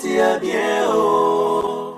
tia bien oh.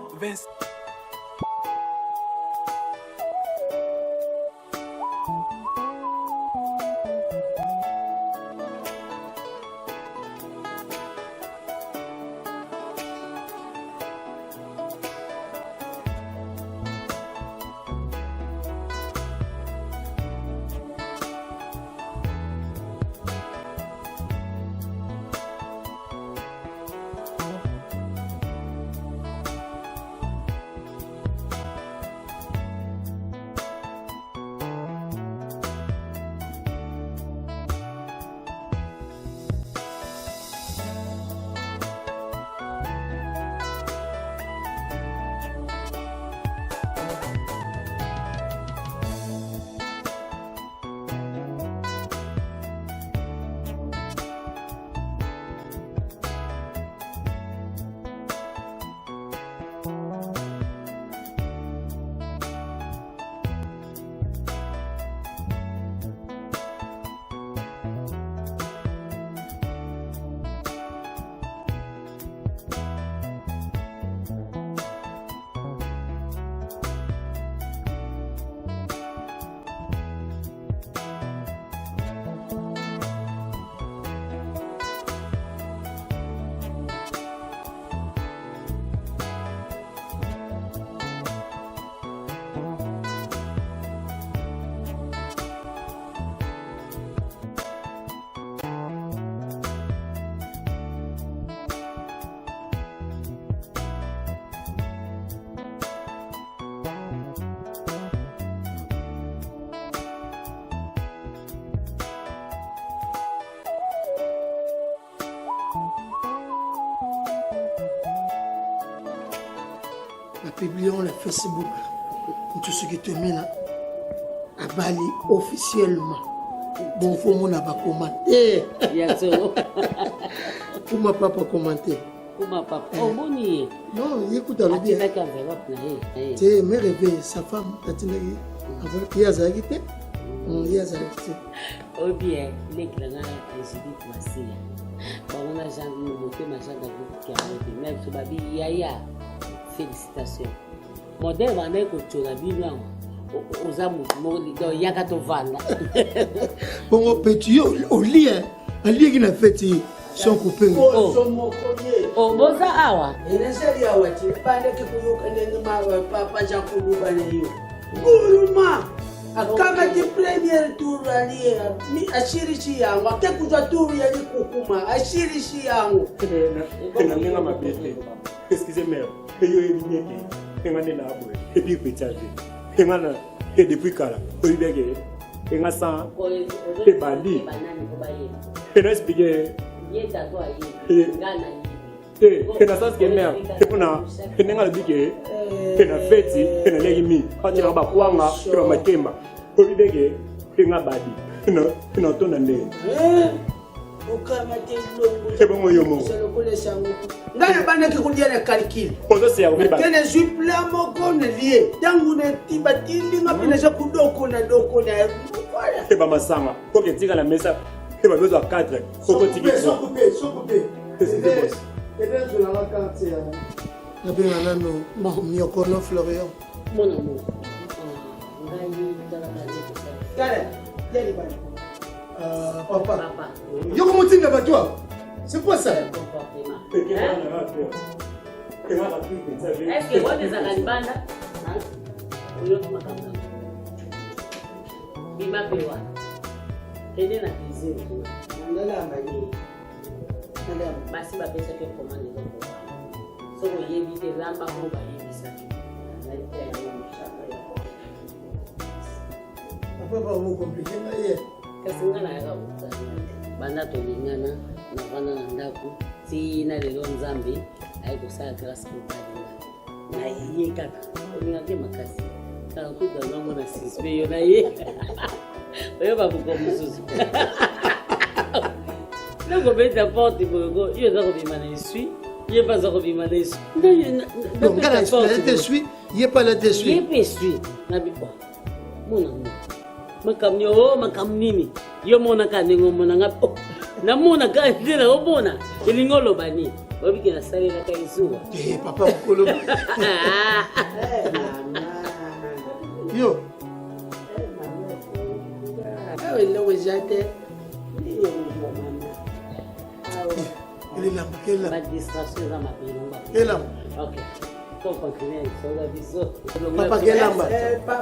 Publions le Facebook. Tout ce qui te met là, à Bali officiellement. Bon, faut mon pas commenter. Pour ma papa commenter. Pour ma papa. Oh, boni. Non, écoute, alors bien. Tu me réveilles, sa femme, tu m'as dit, avant qu'il y a Zagité. Il y a Zagité. Oh bien, les clans, j'ai dit pour ma sœur. Bon, on a jamais monté ma chambre avec qui a été. Même ce babi, yaya. Félicitations. Modèle va naître au Tcholabi, aux amours, dans Yakatovana. Bon, petit, au lit, un lit qui n'a fait son coupé. Oh, bon, ça, awa. Et les séries à Wati, pas de que papa Jacobo Baleyo. Gourma, a kamati premier tour allié, a chirichi yango, a kekuza tour ya Kukuma, a chirichi yango. Excusez-moi. Et puis petit et maintenant et depuis quand Olivier et Nassan et Bandi et nous expliquer et Nassan qui est mère et pour na et n'enga le bique et na fête et na legimi quand tu vas pas kwanga tu vas makemba Olivier et nga Bandi non ton année c'est bon, moi, c'est le collège. Dans le banc qui conduit le calcul. Que les juifs-là m'ont lié. Dans une tibati, il n'a pas déjà coupé au connard. C'est pas ma sang. Faut que tu aies la messe. Tu vas besoin de 4. Faut que tu aies coupé. C'est bien. C'est bien, je l'ai raconté. Nous avons Florian. Mon amour. Papa. Yo comment tu n'as pas toi? C'est quoi ça? Est-ce que vous des agalibanda? Il m'a payé. Il est la cuisine. Basi ba pesa ke commande les autres. So vous évitez lamba pour ba éviter. Papa vous compliqué là. Kasi nga na yaka banda tolingana na vana na ndako tina lelo nzambe ayikosala grâce kotalinga na ye kaka olinga te makasi kaka kuda ngongo na sispe yo na ye oyo babuko mosusu noko beta porte bogo yo eza kobima na esui ye pas aza kobima na esui donc ngana espérate esui ye pas la desui ye pe esui na bibo monango makamni o makamnini yo mona ka ndingo mona ngapo na mona ka ndina o mona ilingolo bani obi ke na sale la kaizuwa papa mokolo yo eloko jate ba distraction eza mapelonga elamba ok to continue soga biso papa kelamba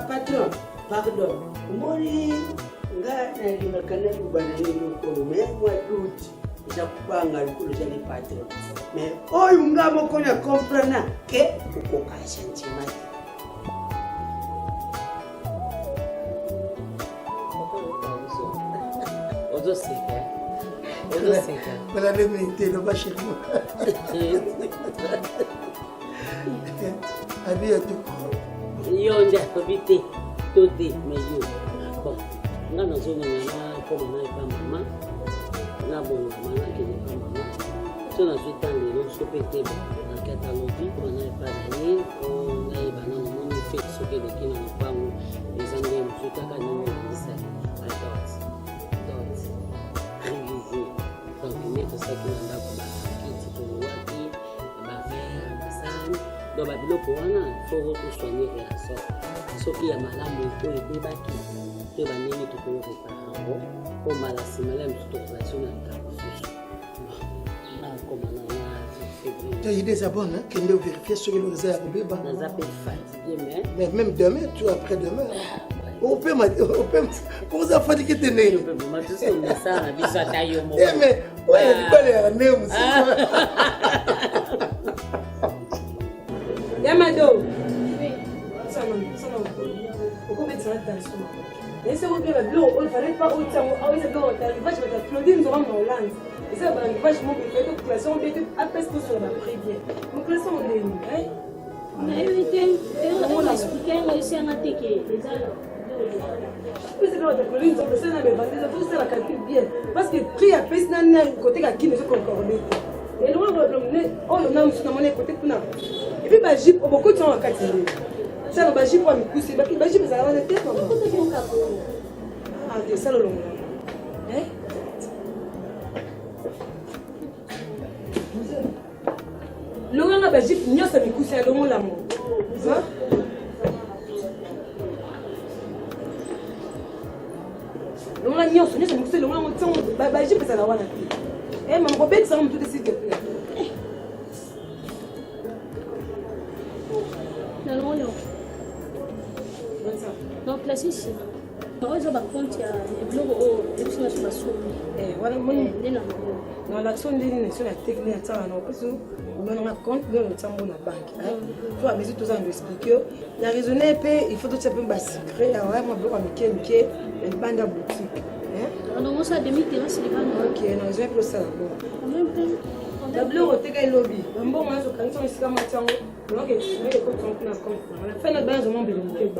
patron pardon moni nga nalimakana lubana lelokolo me mwa duti jakupanga likolo jali patron mais oyo nga moko na comprendre ke ukokasha ntimati ozoseka voilà le minute no bashir mo abi atu yo nda tobite tote mais yo bon nga nazongana na koma na epa mama na bongama na kende pa mama so nazwi tan lelo so mpe te nakata lobi koma na epa na ye o nayeba na nomoni fete soki eleki na lopango eza nde mosu kaka nini elisa adot révisé donc nde tosaki na ndako bakiti tolowaki bavere basani donc babiloko wana foko tosoigne relation soki ya malamu oyo ebebaki to bandenge tokolokopara yango mpo mbala nsima la mosu tokozalation na likambo mosusu nakomana na février idée eza bonne kende ovérifie soki eloko eza ya kobeba naza mpe fatigué mais même demain tu après demain oza fatigué te ndenge matusomisala na biso ata yo moko mais oyo libala ya nde mosusu Yamado. Et c'est vrai que le bleu, il ne fallait pas autant. Ah oui, c'est bon, tu as le vache, tu as Claudine, nous avons Hollande. Et ça, le vache, mon bébé, toute classe, on était à peste sur la prière. Mon classe, on est où? On a évité, on a expliqué, on a réussi à attaquer. Oui, c'est vrai, Claudine, on peut s'en aller vendre, il faut se la calculer bien. Parce que prix à peste, n'a pas côté qui ne se concorde. Et nous, on a un côté pour nous. Et puis, je suis beaucoup de temps à Cathy. Ça, je suis pas me pousser. Je suis pas à la tête. Ah, c'est ça le long. Le long, je suis venu à me pousser à l'homme l'amour. Le long, je suis venu à me pousser. Le long, je suis venu à me pousser. Eh, maman, Robert, ça va me tout décider, s'il te plaît. Donc là, c'est ici. Par exemple, il y a des blocs où les gens sont sur voilà, dans l'action de l'élection, la technique, ça va nous passer. On a un compte dans le temps de la banque. Il faut amuser tout ça, nous expliquer. La raisonner, il faut tout ça pour me secret. Alors, moi, je vais me faire une bande à boutique. Donc, on a demi-terrasse, les bandes. Ok, non, je vais pour ça. La bleue, on a un lobby. Un bon moment, quand on est sur le matin, on a un compte dans le compte. On a fait notre base au monde de l'unité.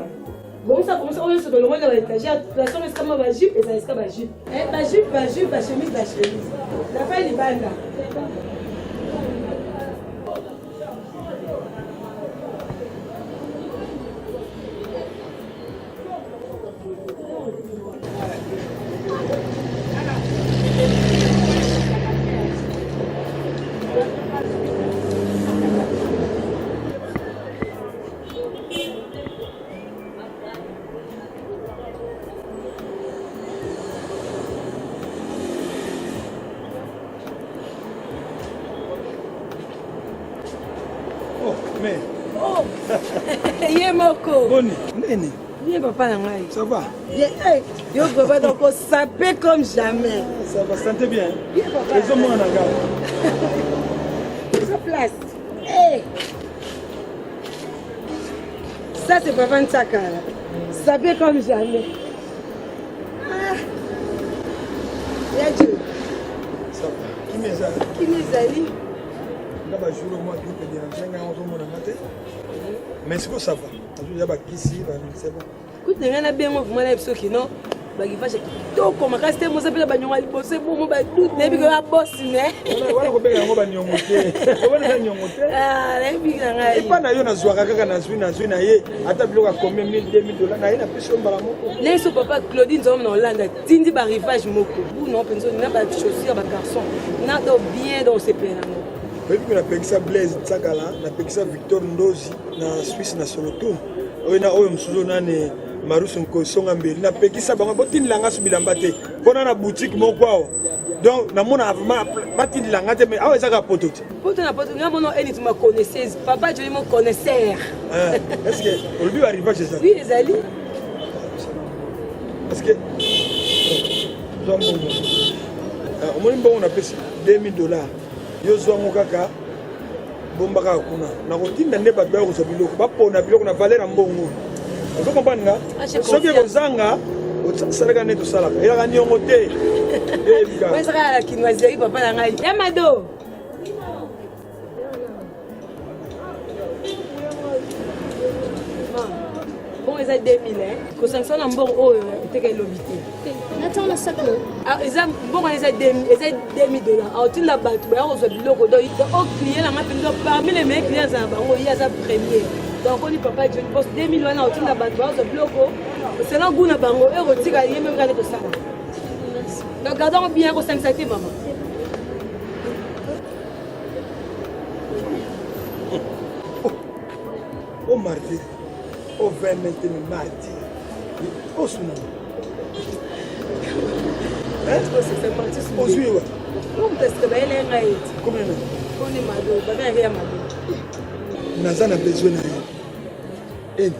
Bon, ça commence à se donner le dans l'étagère. La façon est comme ma jupe et ça est comme ma jupe. Ma jupe, ma chemise, la chemise. La fin est bande là. Boni, nene. Viens papa Nangai. Ça va? Yo papa donc sapé comme jamais. Ça va, santé bien. Viens papa. Les hommes en agave. Sa place. Hey. Ça c'est papa Ntaka là. Sapé comme jamais. Ah. Yadjo. Ça va. Qui m'est allé? Qui m'est allé? Là-bas, je joue le mois qui peut dire un peu on tombe dans la matin. Mais c'est quoi ça va? Il y a pas ici, c'est bon. Écoute, il y a bien moi là parce que non, bah il va j'ai tout comme quand c'était moi ça peut pas nyonga liposer pour moi bah tout n'est que la boss mais. Voilà ko bega ngo ba nyongote. Ko ba nyongote. Ah, la biga ngai. Et pas na yo na zwaka kaka na zwi na ye ata biloko combien 1000 $2000 na ye na piso mbala moko. Laisse papa Claudine zom na Hollande tindi ba rivage moko. Ou non penso na ba chaussure ba garçon. Na do bien dans ces peines. oyebi napekisa Blaise Tsakala napekisa Victor Ndozi na Suisse na Solotum oyo mosusu nani Marusu Nkosonga mbeli napekisa bango botindilanga so bilamba te mpona na boutique moko awa donc namona batindilanga te mais awa ezaka poto te poto na poto nga mono eni tuma connaisseuse papa joli mon connaisseur est-ce que olobi arrivage ezali oui ezali parce que zwa mbongo omoni mbongo napesi $2000 yo zwango kaka bomba kaka kuna nakotinda nde bato baya kozwa biloko bapona biloko na valeur ya mbongo ozo comprendre nga soki ekozanga osalaka nde tosalaka elaka niongo te ezaka na kinwazeri papa na ngai ya mado bon eza 2000 kosangiso na mbongo oyo eteka elobi te natanga sako eza mbongo eza $2000 aotinda bato baya kozwa biloko do o client nanga mpenza parmi les meilleurs clients na bango ye aza premier donc oni papa john pos 2000 wana aotinda bato baya kozwa biloko osena gu na bango ekotika ye meme kane tosala donc gardons bien kosangisa te mama o mardi o 20 maintenant mardi o sunu ozuiwa omutesikabayelenga eti komena oni mado babengake ya mado naza na besoin na yo eni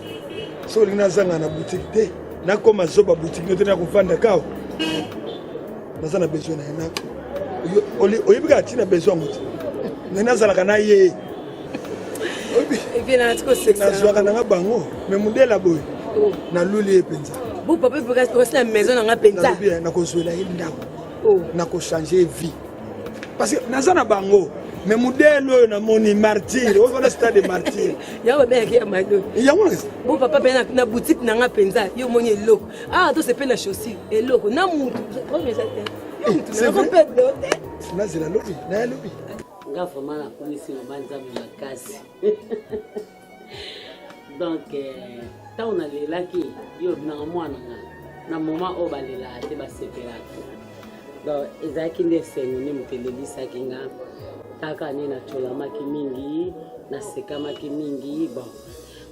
so olingi nazanga na boutique te nakoma zoba boutique no te nakovanda kawa naza na besoin na ye oyebi kaka ntina besoin yango te ngai nazalaka na ye nazwaka nanga bango me modela boye naluli ye mpenza papa maison nanga mpenza nakozwela ye ndako nakochange vie parce que naza na bango me modele oyo namoni martyre ozona stade de martyre yango babengaki ya mado yango bo papa mpe na boutique nanga mpenza yo omoni eloko tosepe na chaussure eloko na mutu eza te nazela lobi naya lobi nga vraiment nakomisi mama nzambe makasi donc ntango nalelaki yo nanga mwana nga na moma oyo balelaka te basepelaka donc ezalaki nde esengo nde moto elelisaki nga kaka nde natyolamaki mingi nasekamaki mingi bon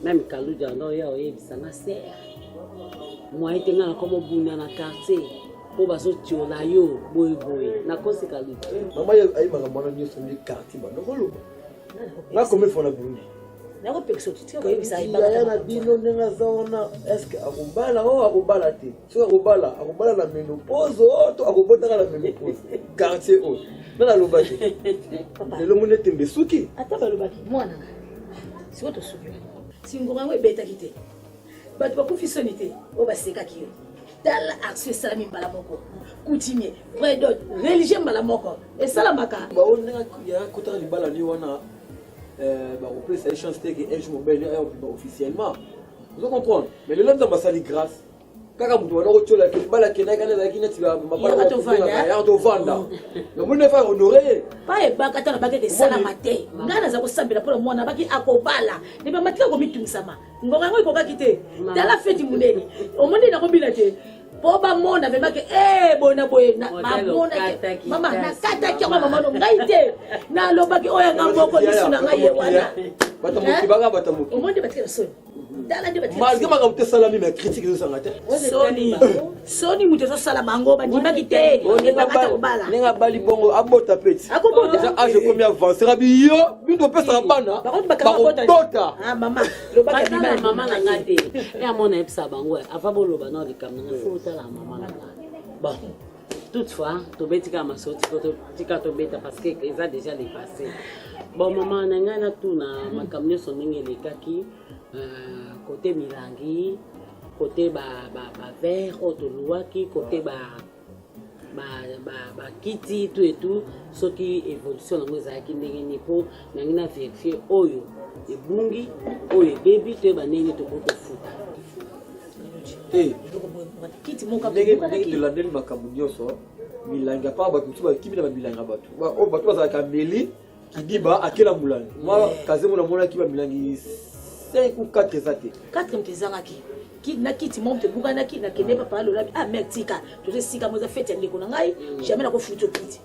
meme kaluja ndo oyo oyebisanga sere mwaye te nga nakomobunda na quartier po bazotiola yo boyeboye nakoseka lutu mama ayebaka mwana nyonso nde quartier bandokoloba nakomefo na burundi yaya na bino ndenge aza wana estce akobala o akobala te soki akobala na ménopause o to akobotaka na ménopause quartier oyo nana aloba te lelo moni etembe suki ata balobaki mwananga siko tosuki singonga yango ebetaki te bato bakufi soni te oyo basekaki yo tala action esalami mbala moko coutumier vrai dot religieux mbala moko esalamaka bao ndenge yakotaka libala ni wana bakopesa échange te ke un jour mobile ayobima officiellement ozo comprendre mais lelo nzambe asali grâce kaka moto wana kotiola ke libala kendaki kana ezalaki neti yaka tovanda namoni nefa honore ye pa ebaka tana bakeke esalama te ngai naza kosambela mpona mwana baki akobala ne bamatika komitungisama ngonga yango ekokaki te tala feti monene omoni nakobina te po bamona vemake bona boye mama nakataki yango mamano ngai te nalobaki oyo nga moko lisu na ngai ye wana batamoki baka batamoki omoni batikela soni malgré makambo te esalami me critique ezosanga te soni moto ezosala bango bandimaki te ebakata kobala ndenge abali bongo abota peti eza age komi avancera biyo bino topesaka bana bakobota mama na nga te eyamona yebisa bango ava boloba na likambo nanga fo otala mama na nga bon toutefois tobetika masoti tika tobeta parce que eza déjà dépassé bon mama na ngai natuna makambo nyonso ndenge elekaki côté milangi côté verre oyo toluwaki côté bakiti tout et tout soki évolution nango ezalaki ndenge nini mpo nangi na vérifie oyo ebungi oyo ebebi toyeba ndenge tokokofuta ndenge tolandeli makambo nyonso milangi apart bato mosusu bakimi na bamilangi ya bato oyo bato bazalaka meli kidiba akela molangi mwa kaze mona monaki bamilangi 5 ou 4 eza te 4 mte ezangaki na kiti mo mte bukanaki nakende papa alolabi mec tika tozesika moza fete ya ndeko na ngai jamais nakofuta kiti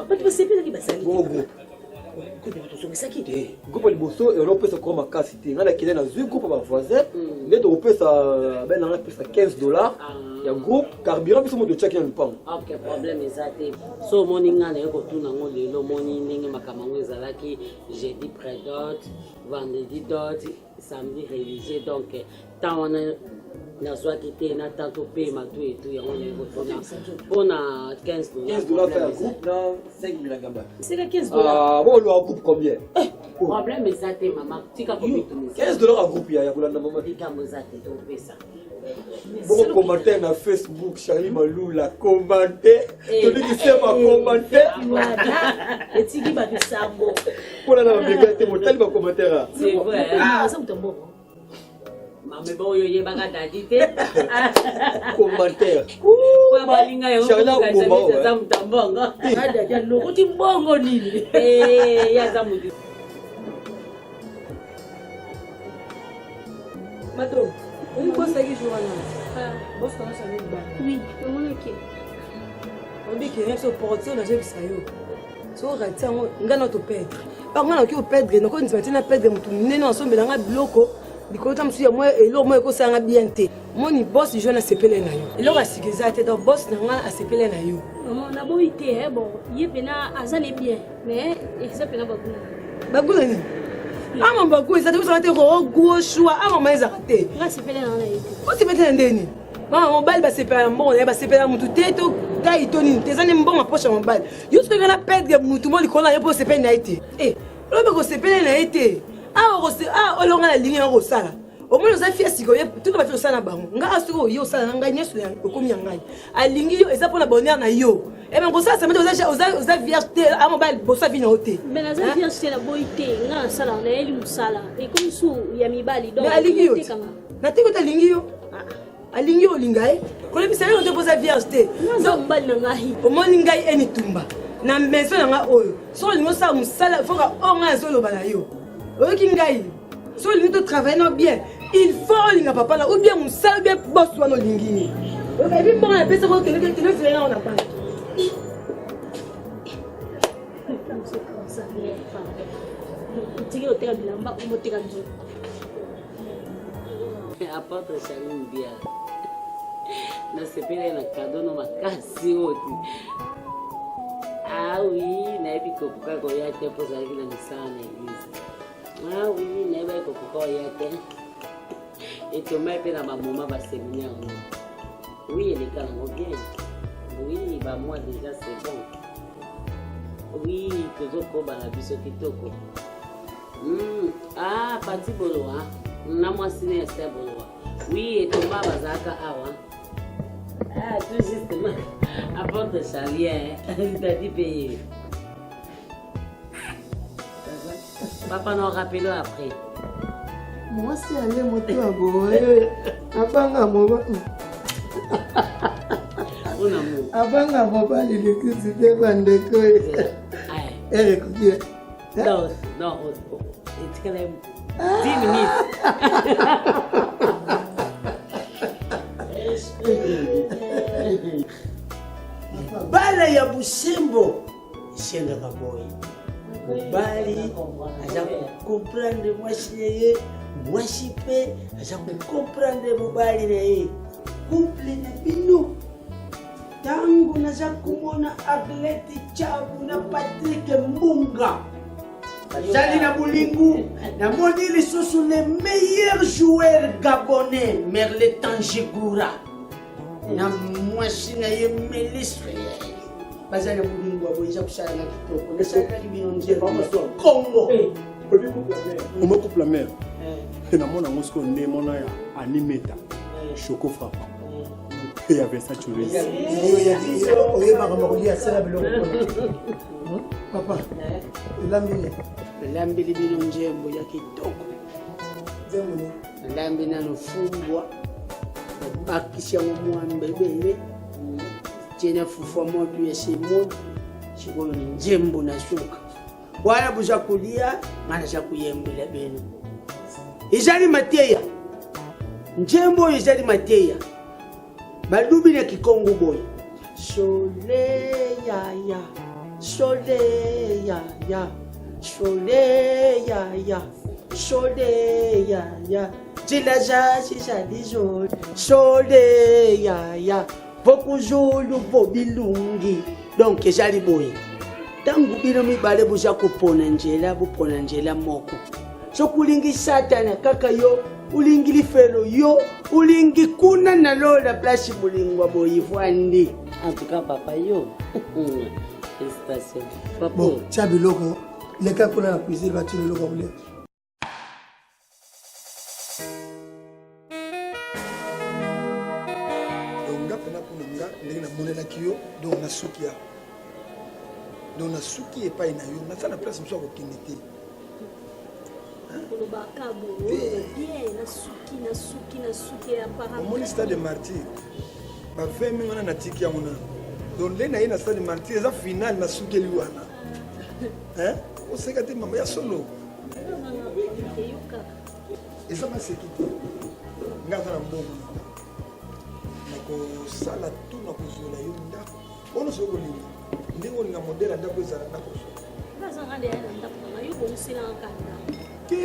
bato basepelaki bazali groupe liboso elopesa kwa makasi te nga nakende na zwi groupe bavoisin nde tokopesa benanga pesa $15 ya groupe carburant biso moto otyaki na lupango. Ok, problème eza te so omoni nga naye kotuna ngo lelo omoni ndenge makambo yango ezalaki jeudi prédote vendredi dote samedi révisé donc ntan wana nazwaki te na ntan topema to etu yango naye kotuna mpona $15 ya groupe na 5 000 gamba. sika $15 bon oloa groupe combien? problème eza te mama tika komitumisa $15 ya groupe ya kolanda mama likambo eza te topesa bon commentaire na Facebook Charlie Malula commenter toliki sema commenter etiki bakisambo pona na mbega te motali ba commentaire c'est vrai asa mutambo mame ba oyo yebaka dadi te commentaire kwa balinga yo Charlie mutambongo dadi alokoti mbongo nini yaza mutu Mato, on bosse avec Johanna. Bosse comment ça va? Oui, comment est-ce on dit que rien sur porteur dans ce sayo. So raté on ngana to perdre. Par ngana ki o perdre, no ko ntima perdre mutu nene ensemble nga bloko. Dikota msu ya moi elo moi ko sanga bien te. Moni boss Johanna sepele na yo. Elo ka sikiza te donc boss na nga asepele na yo. Maman na boité bon, yepena azali bien, mais excepté bagula. Bagula ni. Ama mbagu ezate kusanga te ko go choix ama maiza te. Nga sepele na na yete. Ko sepele ndeni. Mama mobile ba sepele mbongo na ba sepele mutu te to kai toni te zane mbongo poche mobile. Yo ce que na perdre mutu mo likona yo po sepele na ite. Lobe ko sepele na ite. Olonga na ligne ko sala. O mo za fiesi ko tout ba fi sala bango. Nga asiko yo sala nga nyeso ya komi ngai. Alingi yo eza pona bonheur na yo. Ko sala ça me oza vierge a mobile bossa vina hote. Mais na za vierge la boité nga sala na eli musala. Et comme sou ya mibali donc. Alingi yo. Na tiko ta lingi yo. Alingi yo lingai. Ko le bisala on te posa vierge te. Nga mbali na ngai. O mo lingai eni tumba. Na maison nga oyo. So lingo sa musala foka onga zolo bala yo. O kingai. So lingo travailler bien. Il faut linga papa là ou bien musala bien boss wana lingini. O ka bi mbona pesa ko tele fele na ona pa. Tiki oteka bilamba umoteka nzo. Apôtre Charlie Mbia na sepele na cadeau no makasi oti. Ah oui, na ebi kokuka ko ya te po zaki na misala na église. Ah oui, na ebi kokuka ya te. Et to mai pe na ba moma ba séminaire. Oui, elle est calme bien. Oui, bah moi déjà c'est bon. Oui, tozoko ba na biso kitoko. Ah, parti bolo hein. Na moi sine c'est bolo. Oui, et to ba bazaka awa. Ah, tout justement. Apporte Charlie, il t'a dit payer. Papa nous rappelle après. Moi, c'est aller monter à Boé. Abanga Moba. Abanga Moba, il est que c'était Bandeko. Eric, non, non, c'est quand même 10 minutes. Bala ya Busembo ishenga kaboy. Mobali aza comprendre mwasi yeye, mwasi pe aza comprendre mobali na ye. Couple na bino. Tangu naza kumona Agleti Chabu na Patrick Mbunga. Jali na Bulingu, na moni lisusu le meilleur joueur gabonais, Merle Tangigura. Na mwasi na ye Melis baza na Bulingu aboyeza kusala na kitoko. Na sala libino nje Congo. On me coupe la mer. Et na mona ngosko nde mona ya animeta. Choco frappe. Et il y avait ça tu le sais. Papa, lambi libino njembo ya kitoko. Lambi na nufumbwa. Bakisha mwambe bebe. Jena fufa modu ya semodu. Shikoyo ni njembo na shuka. Wala buza kulia, mana za kuyembele benu. Izali mateya. Njembo izali mateya. Badubi na Kikongo boy. Sole ya ya. Sole ya ya. Chole ya ya, chole ya ya, jilaja jishadijole, chole ya ya, vokuzulu vobilungi. Donc jali boy. Tangu bino mibale buja kupona njela moko. So kulingi satana kaka yo, ulingi lifelo yo, ulingi kuna na lola place bulingwa boy fwandi. En tout cas papa yo. Félicitations. Papa. Bon, tiens biloko. Les cas qu'on a la cuisine va tirer le gobelet. Donc là pendant pour nous là, les na monnaie kio, donc na sukia. Donc na suki et pas ina yo, na ça la place monsieur au kinité. Au moins stade de martyr. Ba fait même on a tiki amona. Donc les na ina stade de martyr, ça final na suki liwana. Hein? On sait que maman ya solo. Et ça m'a sécurité. Ngata na mbongo. Nako sala tout na kuzola yo ndako. Ono soko lingi. Ndingo linga modela ndako ezala ndako. Baza ngande ya ndako na yo bonsila nkanda. Ke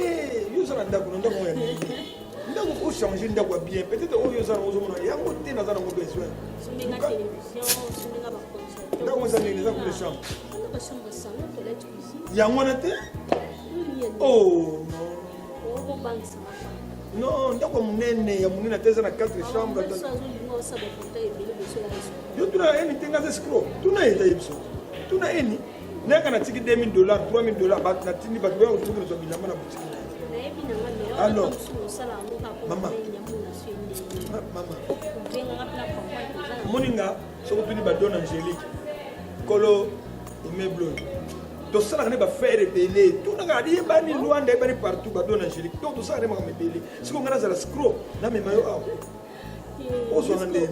yo sala ndako na ndako ya nini? Ndako ko changer ndako ya bien. Peut-être oyo sala ozo mona ya ngote na zana ngo besoin. Suminga télévision, suminga ba concert. Ndako za nini za pour les chambres. Ndako chambre salon, toilette cuisine. Ya ngona te? Oh non. Oh bank ça. Non, ndako munene ya munene teza na 4 chambres. Yo tuna eni tenga za scroll. Tuna eta yipso. Tuna eni. Naka na tiki $2,000, $3,000 bat na tini bat ba utuko na bilamba na boutique. Alors, maman. Moninga, soko tuni ba don Angélique. Kolo immeuble. To sala ne ba faire belé. Tout na ngadi ba ni Luanda ba ni partout ba don Angélique. Donc to sala ne ma belé. Siko ngana za la scroll na me mayo aw. Ozo ngande.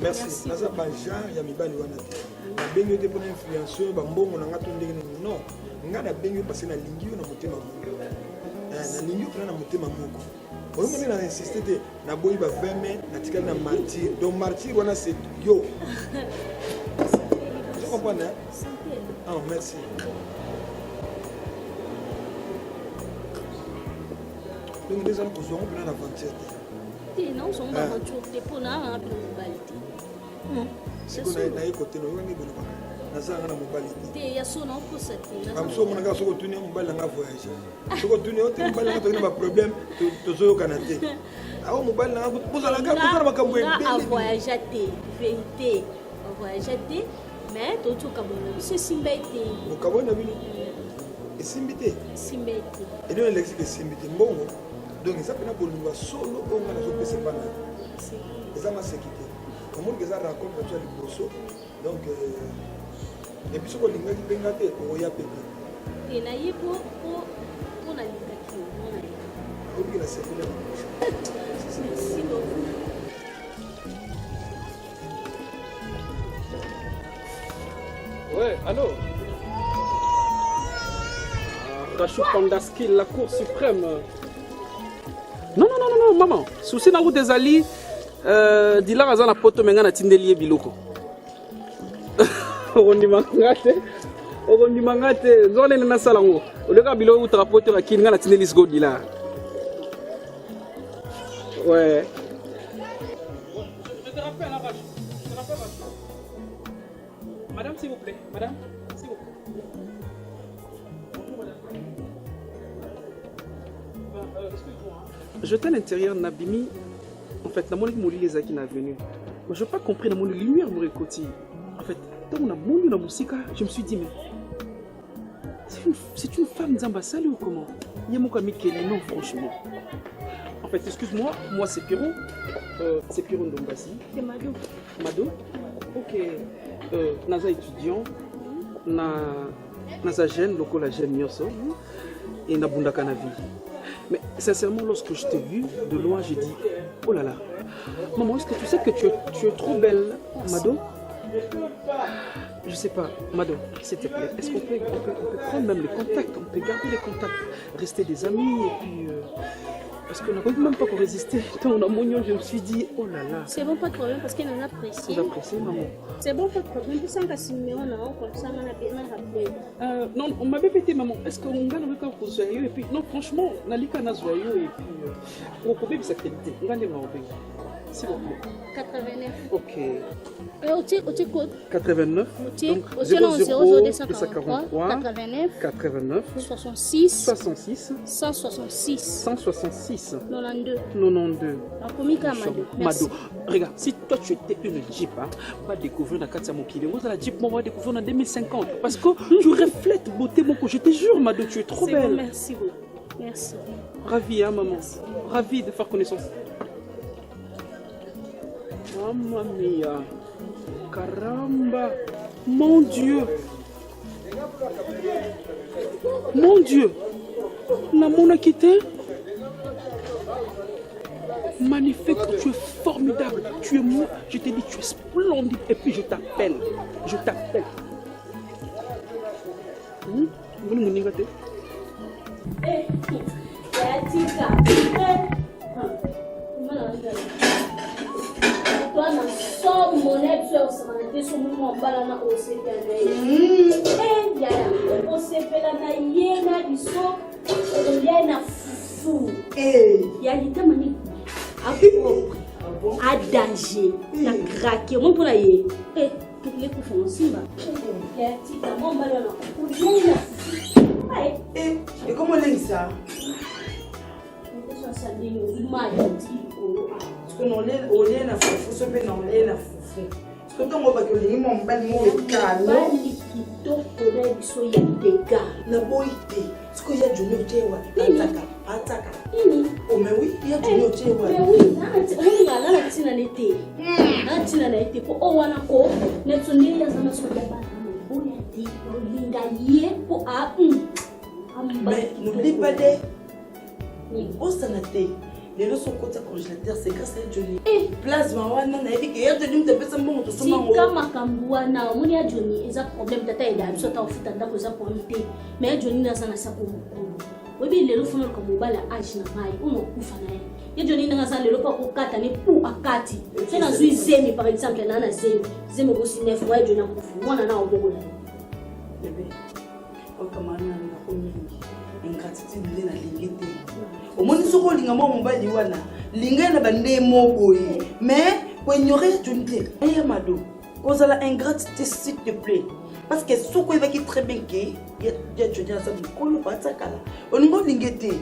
Merci. Naza banja ya mibali wana te. Na bengi te pour influenceur ba mbongo na ngato ndenge ni non. Ngana bengi parce na lingio na motema moko. Na lingio na motema moko. Oyo mona na insister te na boyi ba 20 na tikali na martyr. Donc martyr wana c'est yo. Tu comprends hein? Ah merci. Donc déjà nous posons plein d'aventure. Non, son aventure te pour na na mobilité. C'est qu'on a na côté no ngi bono na za na mobilité. Te ya so na pour ça te. Comme ça mon gars soko tuni mobile nga voyager. Soko tuni ote mobile nga to ba problème to zo kanate. Ah mobile nga poza la gare poza makambo ebele. Na voyager te, vérité. Voyager te, mais to to kabona. C'est simbete. Mo kabona bino. Et simbete. Simbete. Et donc l'explique simbete mbongo. Donc ça peut pas solo on a la pesa bana. Ça m'a sécurité. Comment que ça raconte tu as le brosso. Donc et puis ce qu'on dit que bengate o ya pete. Et na yipo pour na likaki. On dit la sécurité. Merci beaucoup. Ouais, allô. Rachou Pandaski, la Cour suprême. Non, maman. Souci na route des Ali, Dilar aza na poto menga na tindeli biloko. Ogondi mangate, zone na salango. Oleka biloko utra poto la kinga na tindeli sgo Dilar. Ouais. Je te rappelle la vache. Madame s'il vous plaît, madame, s'il vous plaît. J'étais à l'intérieur de Nabimi. En fait, la les aki na venu. Mais je n'ai pas compris la lumière mon côté. En fait, quand on a monté la musique, je me suis dit mais c'est une femme d'ambassade ou comment? Il y a mon ami qui est non franchement. En fait, excuse-moi, moi c'est Piron. C'est Piron d'Ambassi. C'est Mado. Mado. Ok. Naza étudiant. Naza jeune, local jeune Nyoso. Et Nabunda Kanavi. Mais sincèrement, lorsque je t'ai vu de loin, j'ai dit oh là là, maman, est-ce que tu sais que tu es trop belle, Mado? Je sais pas, Mado, s'il te plaît, est-ce qu'on peut prendre même les contacts, on peut garder les contacts, rester des amis et puis Parce qu'on n'a même pas résister. Quand on a mignon, je me suis dit, oh là là. C'est bon, pas de problème, parce qu'elle en a apprécié. Vous appréciez, maman? C'est bon, pas de problème. Puis ça, on va signer, on a comme ça, on a bien rappelé. Non, on m'avait pété, maman. Est-ce qu'on gagne le cas pour joyeux? Et puis, non, franchement, on a les canards joyeux. Et puis, pour problème, ça crédité. On gagne le s'il vous plaît. 89. Ok. Et au code 89. Donc, 00 243 89 89 66 66 166 166 92 92. Mado. Regarde, si toi tu étais une Jeep, hein, va découvrir la Katia Mokile. Moi, la Jeep, moi, on va découvrir en 2050. Parce que tu reflètes beauté, mon je te jure, Mado, tu es trop belle. Bon, merci beaucoup. Merci. Ravi, hein, maman. Ravi de faire connaissance. Mamma mia, caramba, mon Dieu, la mon a quitté. Magnifique, tu es formidable, tu es moi, je te dis, tu es splendide, et puis je t'appelle. Vous ne me dites Toi, na so monnaie tu as samanate so mo mbala na OCP na yaya OCP na yena biso yena fufu yalita mani a danger na craquer mon pour la yé toutes les coups font simba tika mon mbala na yena et comment on dit ça ça dit nous mal dit on est na fufu so pe na on est na fufu so to mo ba ko lingi mo mbali mo ekano bali kitoko na biso ya dega na boite siko ya junior tewa ataka ini o me oui ya junior tewa me oui na na tina nete na tina na ete ko o wana ko ne tsundiri ya zama so ya ba o ya di o linga ye ko a mais n'oublie pas de ni osanate. Les leçons sont côté congélateur, c'est grâce à Johnny. Place Mawana, n'a dit qu'il y a Johnny, tu peux sembler que tu es comme Makambuana, on y a Johnny, et ça problème de taille, il y a un peu de temps pour ça pour lutter. Mais Johnny n'a pas ça pour nous. Oui, mais les leçons comme au bal à âge n'a pas, on a coup fanaï. Et Johnny n'a pas le pas pour 4 années pour à 4. C'est dans une zémi par exemple, il y a un zémi aussi 9 mois, Johnny a coup. Moi, on a un bon bébé. Oh, comment on a une ingratitude de la lingette. Au moins, nous sommes les gens qui ont été mais quand il y aurait une idée, cause la ingratitude, s'il te plaît. Parce que ce qui va très bien, il y a des gens qui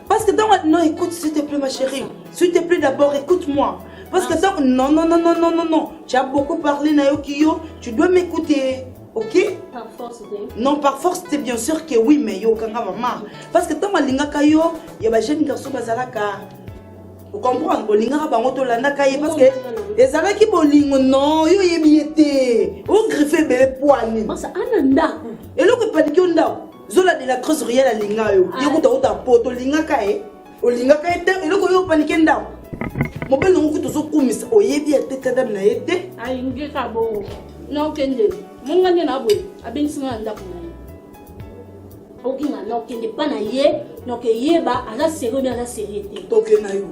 parce que non, écoute, s'il te plaît, ma chérie. S'il te plaît, d'abord, écoute-moi. Parce que non. Tu as beaucoup parlé, Nayokiyo. Tu dois m'écouter. Ok? Par force, non, par force, c'est bien sûr que oui, mais yo, kanga maman. Parce que tant que linga kayo, y a des jeunes garçons bazalaka. Vous comprenez? Linga ba ngoto landa kaye parce que les alaki bolingo non, yo yebiete. O griffe bébé poani. Ça ananda. Et là que panique onda. Zola de la creuse réelle linga yo. Yo ko ta poto linga kaye. O linga kaye et là que yo panique nda. Mo bel ngo to so kumisa o yebiete kadam na yete. Ay ngi ka bo. Non kende. Mon gars n'a pas abin singa nda kuna oki nga no kende pana ye no ke yeba ala sero na ala serete to ke na yo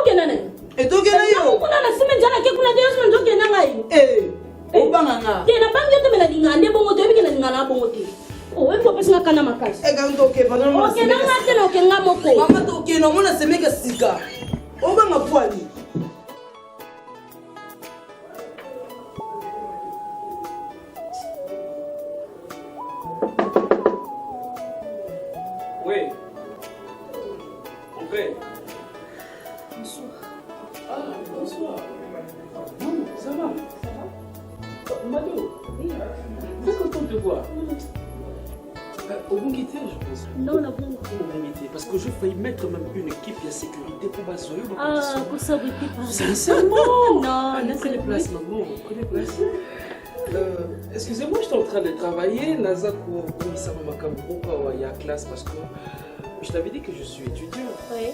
oki na e to ke na yo kuna na sime jana ke kuna deus man to ke na ngai o banga nga ke na bangi to mela dinga nde bongo to bikena dinga na bongo te o we ko pesa kana makasi ga ndo ke bana mo oki na nga te no ke nga moko mama to ke no mona semeka sika o banga poani. Oui. Entrez. Bonsoir. Ah, bonsoir. Non, ça va. Ça va? Mado. Oui. Très content de te voir. Au bon quitter, je pense. Non, non, bon. Au bon quitter. Parce que je failli mettre même une équipe de sécurité pour Basoyo. Ah, pour ça, oui, pas. Sincèrement. Non, non, c'est les places, maman. Connais place. Excusez-moi, j'étais en train de travailler. Nazako, Misama Makambuka, il y a classe parce que je t'avais dit que je suis étudiant. Oui.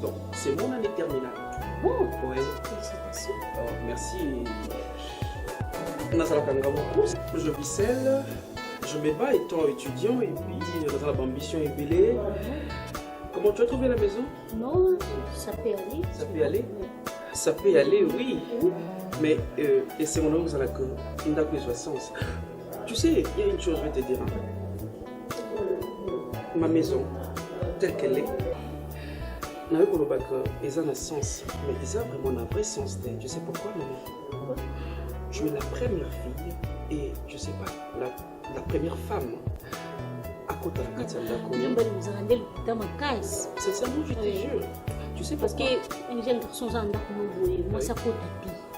Donc, c'est mon année terminale. Bon. Oui. Merci. Nazala Kangamo. Je vicelle, je me bats étant étudiant et puis dans l'ambition ébélée. Comme Comment tu as trouvé la maison? Non, ça peut aller. Ça peut aller? Ça peut aller, oui. Mais, et c'est mon nom que il n'a plus de sens. Tu sais, il y a une chose, je vais te dire. Ma maison, telle qu'elle est, n'a pas le bac, ils ont un sens. Mais ils ont vraiment un vrai sens. Tu sais pourquoi, maman? Tu es la première fille et, je sais pas, la première femme. À côté de la Katianda. Sincèrement, je te jure. Tu sais parce que un jeune garçon ça anda comme moi ça coûte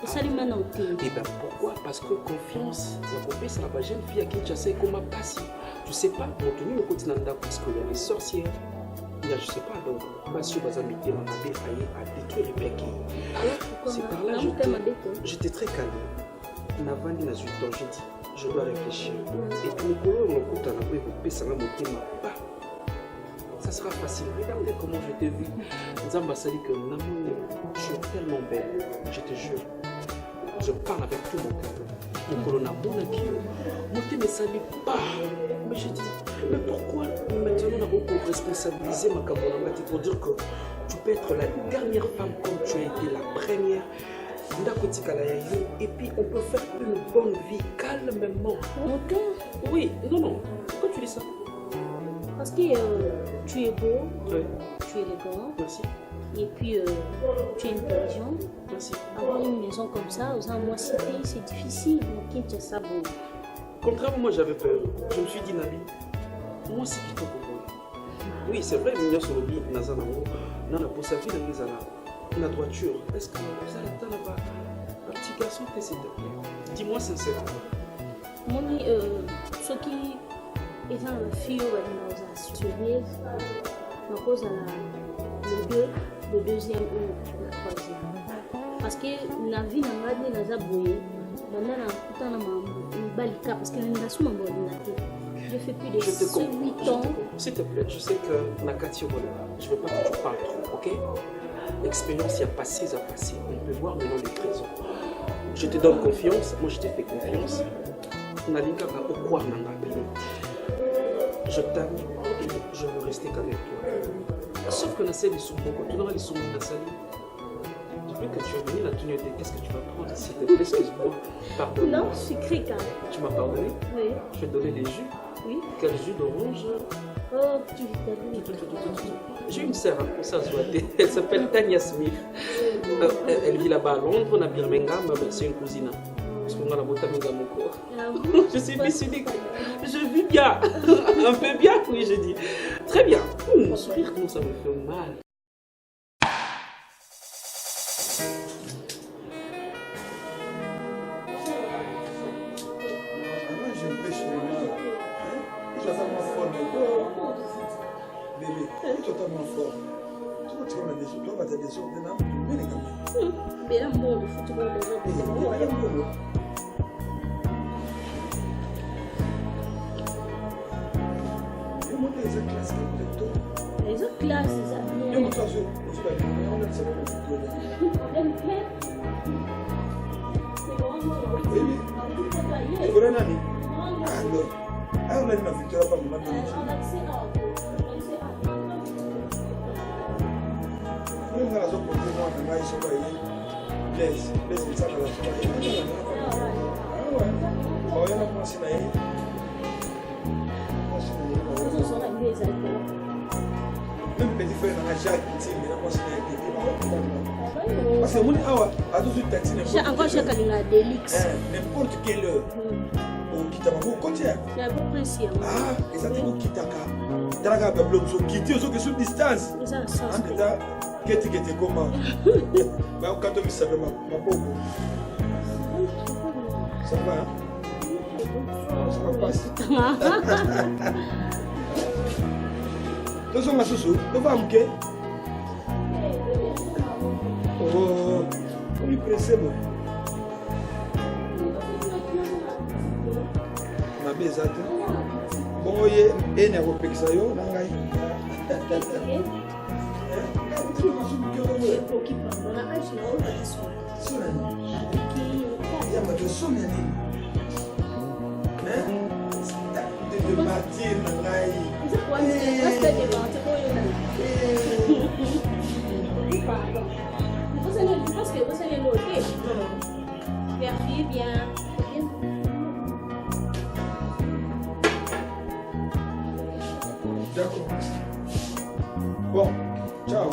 et ça lui mène au thé. Et ben pourquoi? Parce que confiance, la copine c'est la jeune fille à qui tu sais comment passer. Tu sais pas, mon tenue le côté nanda parce qu'il y a les sorcières. Il y a je sais pas donc pas sûr que ça m'était m'a failli à détruire le paquet. C'est par là j'étais très calme. Navandi na zuto j'ai dit je dois réfléchir. Et puis Nicolas on écoute à la web et ça m'a monté ma pas. Ça sera facile. Regardez comment je t'ai vu. Nzamba Sali que je suis tellement belle. Je te jure. Je parle avec tout mon cœur. Mon colonel Bonakio. Mon thé ne salue pas. Mais je dis, mais pourquoi maintenant on a beaucoup responsabilisé ma cabonamati pour dire que tu peux être la dernière femme comme tu as été la première. Et puis on peut faire une bonne vie calmement. Mon cœur? Oui, non. Pourquoi tu dis ça? Parce que tu es beau, oui. Tu es élégant. Merci. Et puis tu es intelligent. Merci. Avoir une maison comme ça, aux moi cité, c'est difficile. Ça beau. Contrairement, moi j'avais peur. Je me suis dit, Nabi, moi c'est plutôt beau. Oui, c'est vrai, il y a sur le billet, pour sa vie, la droiture. Est-ce que vous allez attendre là-bas? Un petit garçon, s'il te plaît. Dis-moi sincèrement. Moi, ce qui. Et dans le fil, on a assuré, on pose le deuxième ou le troisième. Parce que la vie n'a pas de la zabouée, parce que l'industrie m'a j'ai fait plus de 8 ans. S'il te plaît, je sais que Nakati, je ne veux pas que tu parles trop, ok? L'expérience, il y a passé, ça a passé. On peut voir maintenant les trésors. Je te donne confiance, moi je te fais confiance. On a l'inka au quoi je t'aime et je veux rester qu'avec toi. Sauf que Nassali est sur beaucoup, tu n'auras les souvenirs Nassali. Depuis que tu es venu, la tenue, qu'est-ce que tu vas prendre s'il te plaît? Excuse-moi. Pardonne. Non, je suis crétin. Tu m'as pardonné? Oui. Je vais te donner des jus. Oui. Quel jus d'orange? Oh, tu vitamines. J'ai une sœur, ça se voit. Elle s'appelle Tanya Smith. Elle vit là-bas à Londres, à Birmingham, c'est une cousine. Parce qu'on a la beauté de mon corps. Je suis décidée que je vis bien. Un peu bien, oui, je dis. Très bien. Mon sourire, comment ça me fait mal. Bébé, totalement fort. Tu vas des autres, tu vas des autres, mais les gamins. Mais là, moi, le football, les autres, les autres classes, ils ont même petit frère n'a Jacques qui parce que mon awa a tout de suite taxi encore chaque année la Delix n'importe quelle heure au kitama au côté la bonne principe ah et ça dit au kitaka daraga bablo so kiti so que sur distance ça ça en état keti comment ba quand on savait ma bobo ça va ça passe Tozo masusu, tova mke. Oh, on lui presse bon. Ma bezate. Bon oye ene kopekisa yo nangai. De partir nangai. pense que vous allez noter. Vérifiez bien. D'accord. Bon, ciao.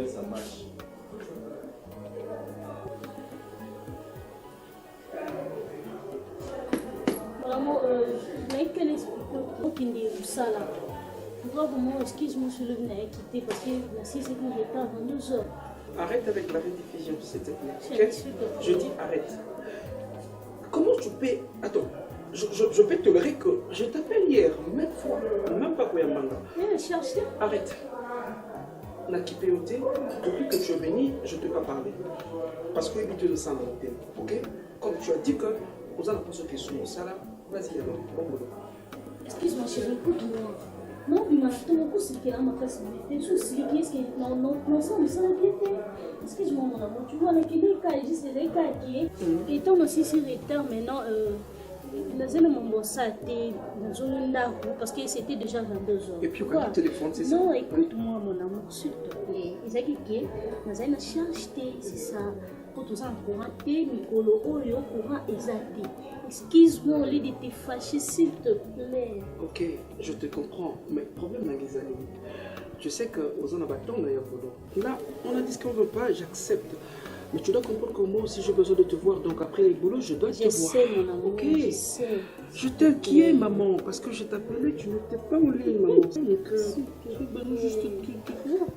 Ça marche. Vraiment, mais quel esprit qui est ça là? Vraiment, excuse-moi, je suis venu quitter parce que la 6 secondes est à 22h. Arrête avec la rediffusion, s'il te plaît. C'est Ok? super. Je dis arrête. Comment tu peux... Attends, je peux tolérer que je t'appelle hier, même fois, même pas Koyambanga. Mais cherche. Arrête. Depuis que tu es venu, je ne t'ai pas parlé. Parce que tu le sens dans le thème. Ok? Comme tu as dit que vous allez pas sauter sur mon salaire, vas-y alors. Bon boulot. Excuse-moi, chérie, écoute-moi. Non, mais ton coup, c'est qu'il y a ma classe. Les soucis, qu'est-ce que. Non, ça me semble bien. Excuse-moi, mon amour. Tu vois, les cas, juste les cas qui est. Étant aussi sur retard maintenant, parce que c'était déjà 22h. Et puis, quand le téléphone, c'est ça? Non, écoute-moi, mon amour, s'il te plaît. Ils ont dit que nous avons cherché, c'est ça. Pour tout ça, on courant, Nicolo, au courant, exact. Excuse-moi, au lieu de te fâcher, s'il te plaît. Ok, je te comprends, mais le problème, Nagizali, je sais qu'aux en abattons d'ailleurs, là, on a dit ce qu'on ne veut pas, j'accepte. Mais tu dois comprendre que moi aussi j'ai besoin de te voir, donc après les boulots, je dois te voir. Je sais, mon amour, ok. je sais. Je t'inquiète, maman, parce que je t'appelais, tu n'étais pas en ligne, maman. Donc, j'ai besoin juste de te voir.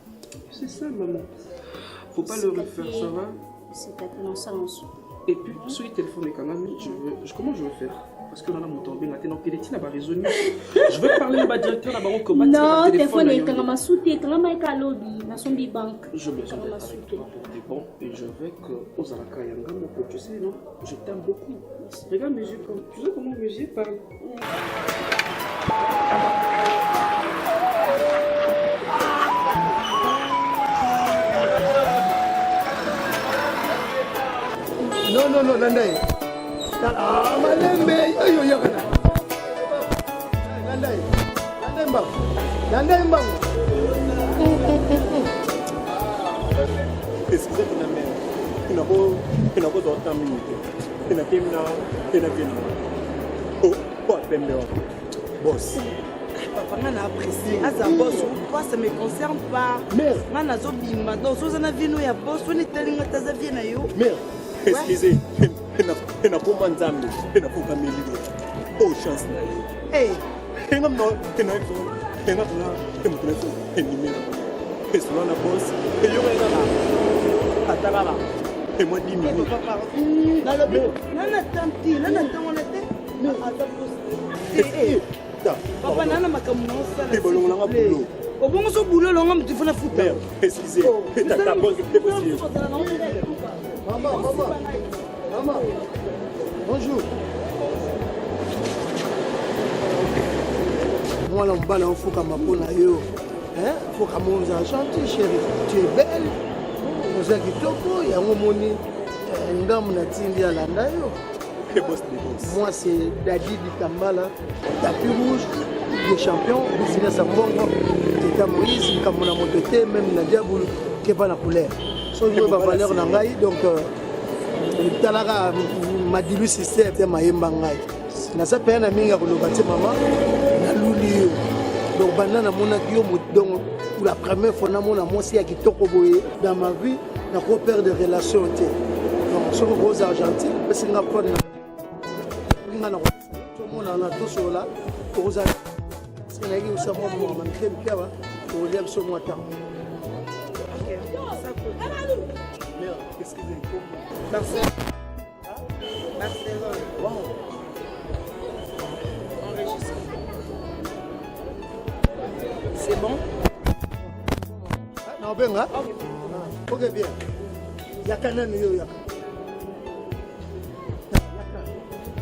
C'est ça, maman. Faut pas le refaire, ça va? C'est tellement ça en soi. Et puis, sur le téléphone, quand même, comment je vais faire? Parce que là, mon tombé, là, t'es dans quel état, résolu. Je vais parler à ma directeur, là-bas, on combat. Non, téléphone est quand même soutenu, quand même à lobby, dans son banque. Je me sens avec toi pour des bons et je veux que aux Alaka Yanga, mon pote, tu sais, non? Je t'aime beaucoup. Regarde mes yeux, tu sais comment mes yeux parlent. Non, Nandai. Ah, Malembe, ayo yakana. Nandai mbang. Excusez ton amène. Il n'a pas d'autant minutes. Il n'a qu'à Oh, pas de peine. Boss. Papa, on a apprécié. Aza boss, pourquoi ça me concerne pas? Mère. On a zobima. Donc, si on a vu nous ya boss, on est allé à ta vie na yo. Mère. Excusez. Il n'a pas manzambi. Il n'a pas camélé. Oh, chance là. Hey. Il n'a pas il n'a pas et sur la bosse, et il y aura là. Attends, et moi 10 minutes. Papa, nana makamuna osala. Ebolonga boulot. Obongo so boulot longa mutu funa futa. Excusez. Ta bosse est possible. Maman. Bonjour. Moi, là, on faut qu'à ma peau, il faut qu'à mon gentil, chérie. Tu es belle. Vous êtes kitoko, il y a un moment, moi, c'est Dadi Ditambala, tapis rouge, des champions, business à Mongo, Teta Moïse, comme on a monté, même Nadia Boulou, qui n'est pas la couleur. So, je vais valeur Nangaï, donc, Talara, ma dilu système, c'est ma Yembangaï. Na sa pena minga ko lobati maman na luli donc banana mona kiyo donc pour la première fois na mona mosi ya kitoko boye dans ma vie na ko perdre des relations té donc sur aux Argentine parce que na pas na na tout mona na tout sur là pour aux parce que na ki usa mo mo man kem kiawa pour lire sur moi temps OK ça cool excusez-moi merci Barcelone. Wow. Enregistré. c'est bon. Non, ben, hein? Ok, bien. Yakana ni yo yaka.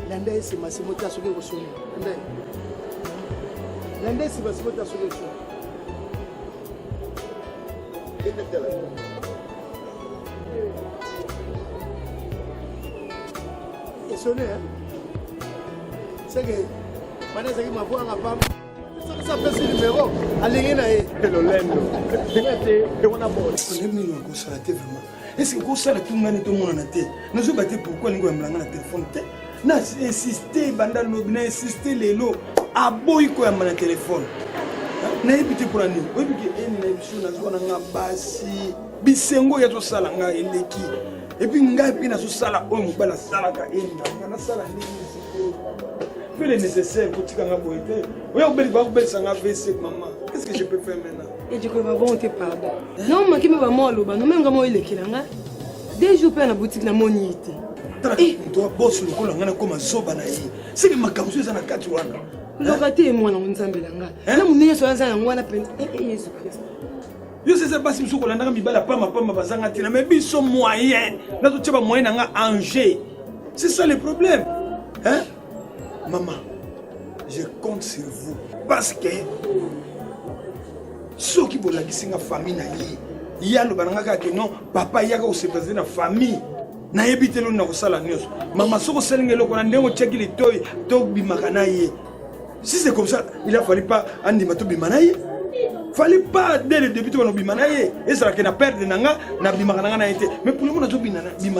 Lende c'est ma simota sur le son. Lende c'est ma simota sur le son. Et sonné, hein? C'est que, maintenant, c'est que ma voix n'a pas. Ça fait ce numéro. Allez, Lendo. Et on a beau. On aime nous encore ça la télé vraiment. Est-ce que ça la tout le monde tout le monde en a télé? Nous sommes battus pourquoi nous avons la téléphone? Na insister bandal no na insister lelo aboy ko ya mana téléphone. Na ebité pour ani. Obi ke eni na biso na zona nga basi. Bisengo ya to sala nga eleki. Et puis nga pi na so sala o mobala sala ka eni na sala ndini. Fais le nécessaire pour tika nga boité. Oya obeli ba obeli sanga VC maman. Qu'est-ce que je peux faire maintenant? Et du coup, bon, t'es pardon. Non, mais qui me va moi, l'oba, non, même quand il est là, deux jours dans la boutique, na monité. Et toi, boss, le col, on a comme un zoba na yi. C'est que ma camouche est na katuana. Locataire et moi, on s'en là. Là, mon nez sur la zone, on a peine. Jésus Christ. Yo c'est ça pas si msoko landa mi bala pama bazanga tina mais biso moyen. Na to tsheba moyen nga Angers. C'est ça le problème. Hein? Maman, je compte sur vous parce que ceux qui veulent la famille na yi ya lo bananga que non papa yaka ko se passer na famille na yebite lo na ko sala nyos mama soko selenge lo ko na ndengo cheki li toy to bimakana ye si c'est comme ça il a fallu pas andi mato bimana ye fallait pas dès le début to no bimana ye et ça que na perdre nanga na bimakana na été mais pour le moment to bimana ye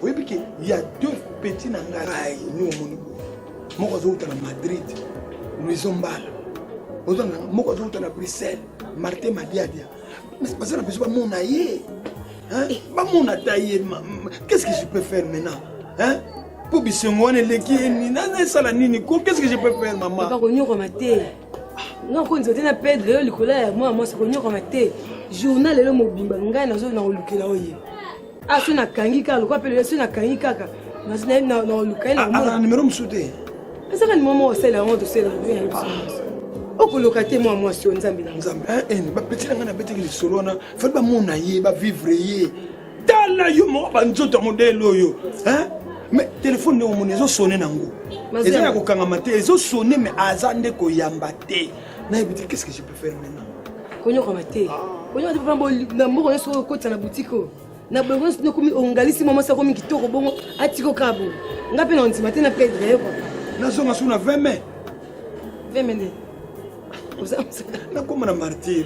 oui parce que il y a deux petits nanga ay nous moni moko zo na Madrid nous zombala ozanga moko zo na Bruxelles Martin Madiadia. Mais c'est pas ça la personne, mon aïe. Hein? Pas mon aïe. Qu'est-ce que je peux faire maintenant? Hein? Pour bisongo ne leki ni na sala nini ko qu'est-ce que je peux faire maman? Papa konyo komate. Non ko nzote na pedre yo likola moi c'est konyo komate. Journal le mobimba ngai nazo na olukela oye. Ah so na kangi ka lo ko appeler so na kangi kaka. Na olukela na. Ah numéro msute. Ça quand maman c'est la honte c'est la bien. Oko locataire moi sur Nzambi na Nzambi ba petit nga na betiki li solo na fa ba mona ye ba vivre ye tala yo mo ba nzoto modèle oyo hein mais téléphone ne mo nezo sonner nango ezana ko kanga mate ezo sonner mais azande ko yamba te na ebiti qu'est-ce que je peux faire maintenant konyo ko mate konyo te pambo na mboko yeso ko tsana boutique na bongo no komi ongalisi mama sa komi kitoko bongo atiko kabo ngape na ntima te na pedre yo na zonga suna 20 mai 20 mai na koma na martyr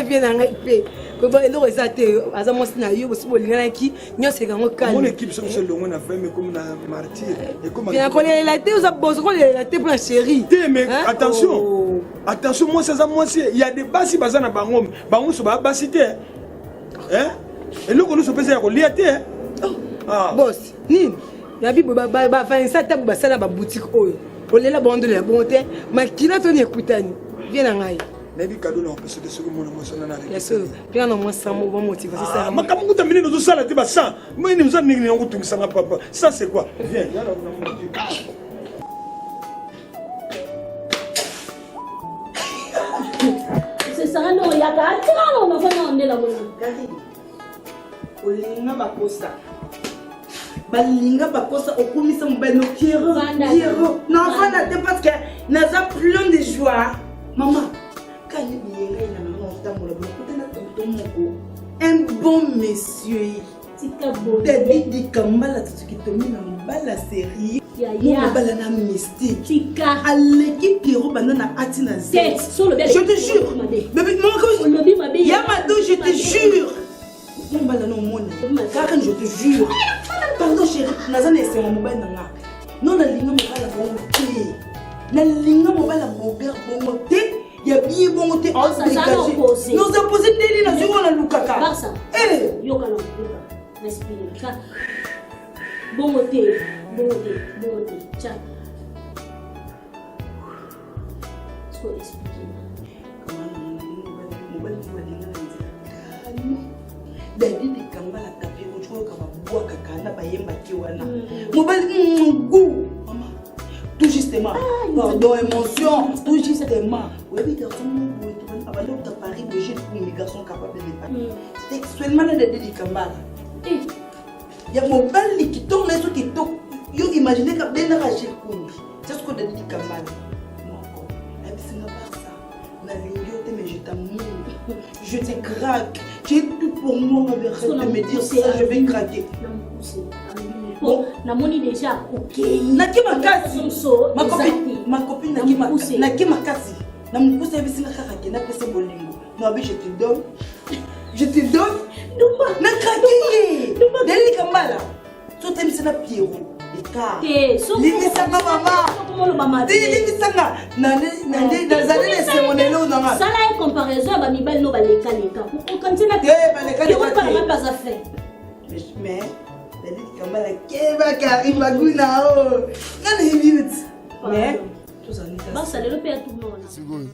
viens en paix ko ba elo ezate azamo sina yo bosibo lingana ki nyose kango kan mon équipe sont seul longo na 20 mais comme na martyr et comme bien ko la tête aux boss ko la tête pour la chérie mais attention attention moi ça moi il y a des basi bazana bango so ba basité hein et le ko nous so pesa ko liate ah boss ni ya bibo ba fa ça tabu basala ba boutique oyo olela bande la bonté makila toni ekutani viens en aïe. Mais du cadeau non parce que ce que mon émotion na bien sûr bien non moi ça mo motive c'est ça ma kamungu tamini no ça la tiba ça moi ni nous a ni ngo tumisanga papa ça c'est quoi viens c'est ça non ya ka tira no fana on la mona olinga bakosa balinga bakosa okumisa mobile no kiro non fana te parce que naza plein de joie maman quand il y a un bon monsieur David di Kambala qui te met dans la série mobala na mystique à l'équipe Pierrot banana atina z je te jure bébé maman Yamado je te jure mobala no mona quand je te jure pardon chérie nazana c'est mon mobile nanga non na linga mobala bongo na linga mobala bober bongo te ya bien bongo te on dégagé nous a posé télé na zéro na lukaka barça yoka no respire bongo te cha so expliquer David di Kambala tapé au jour kama bois kaka na bayemba ki wana mobile goût maman tout justement pardon émotion tout justement oui garçon Avant de Paris, j'ai trouvé une garçon capable de m'épargner. Sexuellement, elle a des Kambala. Il y a mon bal qui tourne, mais qui tourne. Vous imaginez que bien arraché le coup. C'est ce qu'on a dit Kambala. Non, c'est pas ça. La ligne, mais je t'amour. Je te craque. J'ai tout pour moi. De me dire ça, je vais craquer. Bon, na moni déjà, ok. Naki makasi. Ma copine Naki makasi. Na mousse avec une caraque, na pese bolingo. Non, je te donne. Je te donne. Na craqué. Deli Kambala. So t'aimes ça na Pierrot. Limisanga maman. Limisanga. Nande nazali na semonelo nanga. Ça là est comparaison ba mibali no ba leka. Pour continuer na pas à faire. Mais Deli Kambala keba karima guna o. Nani hibit. Mais bah ça le père tout le monde.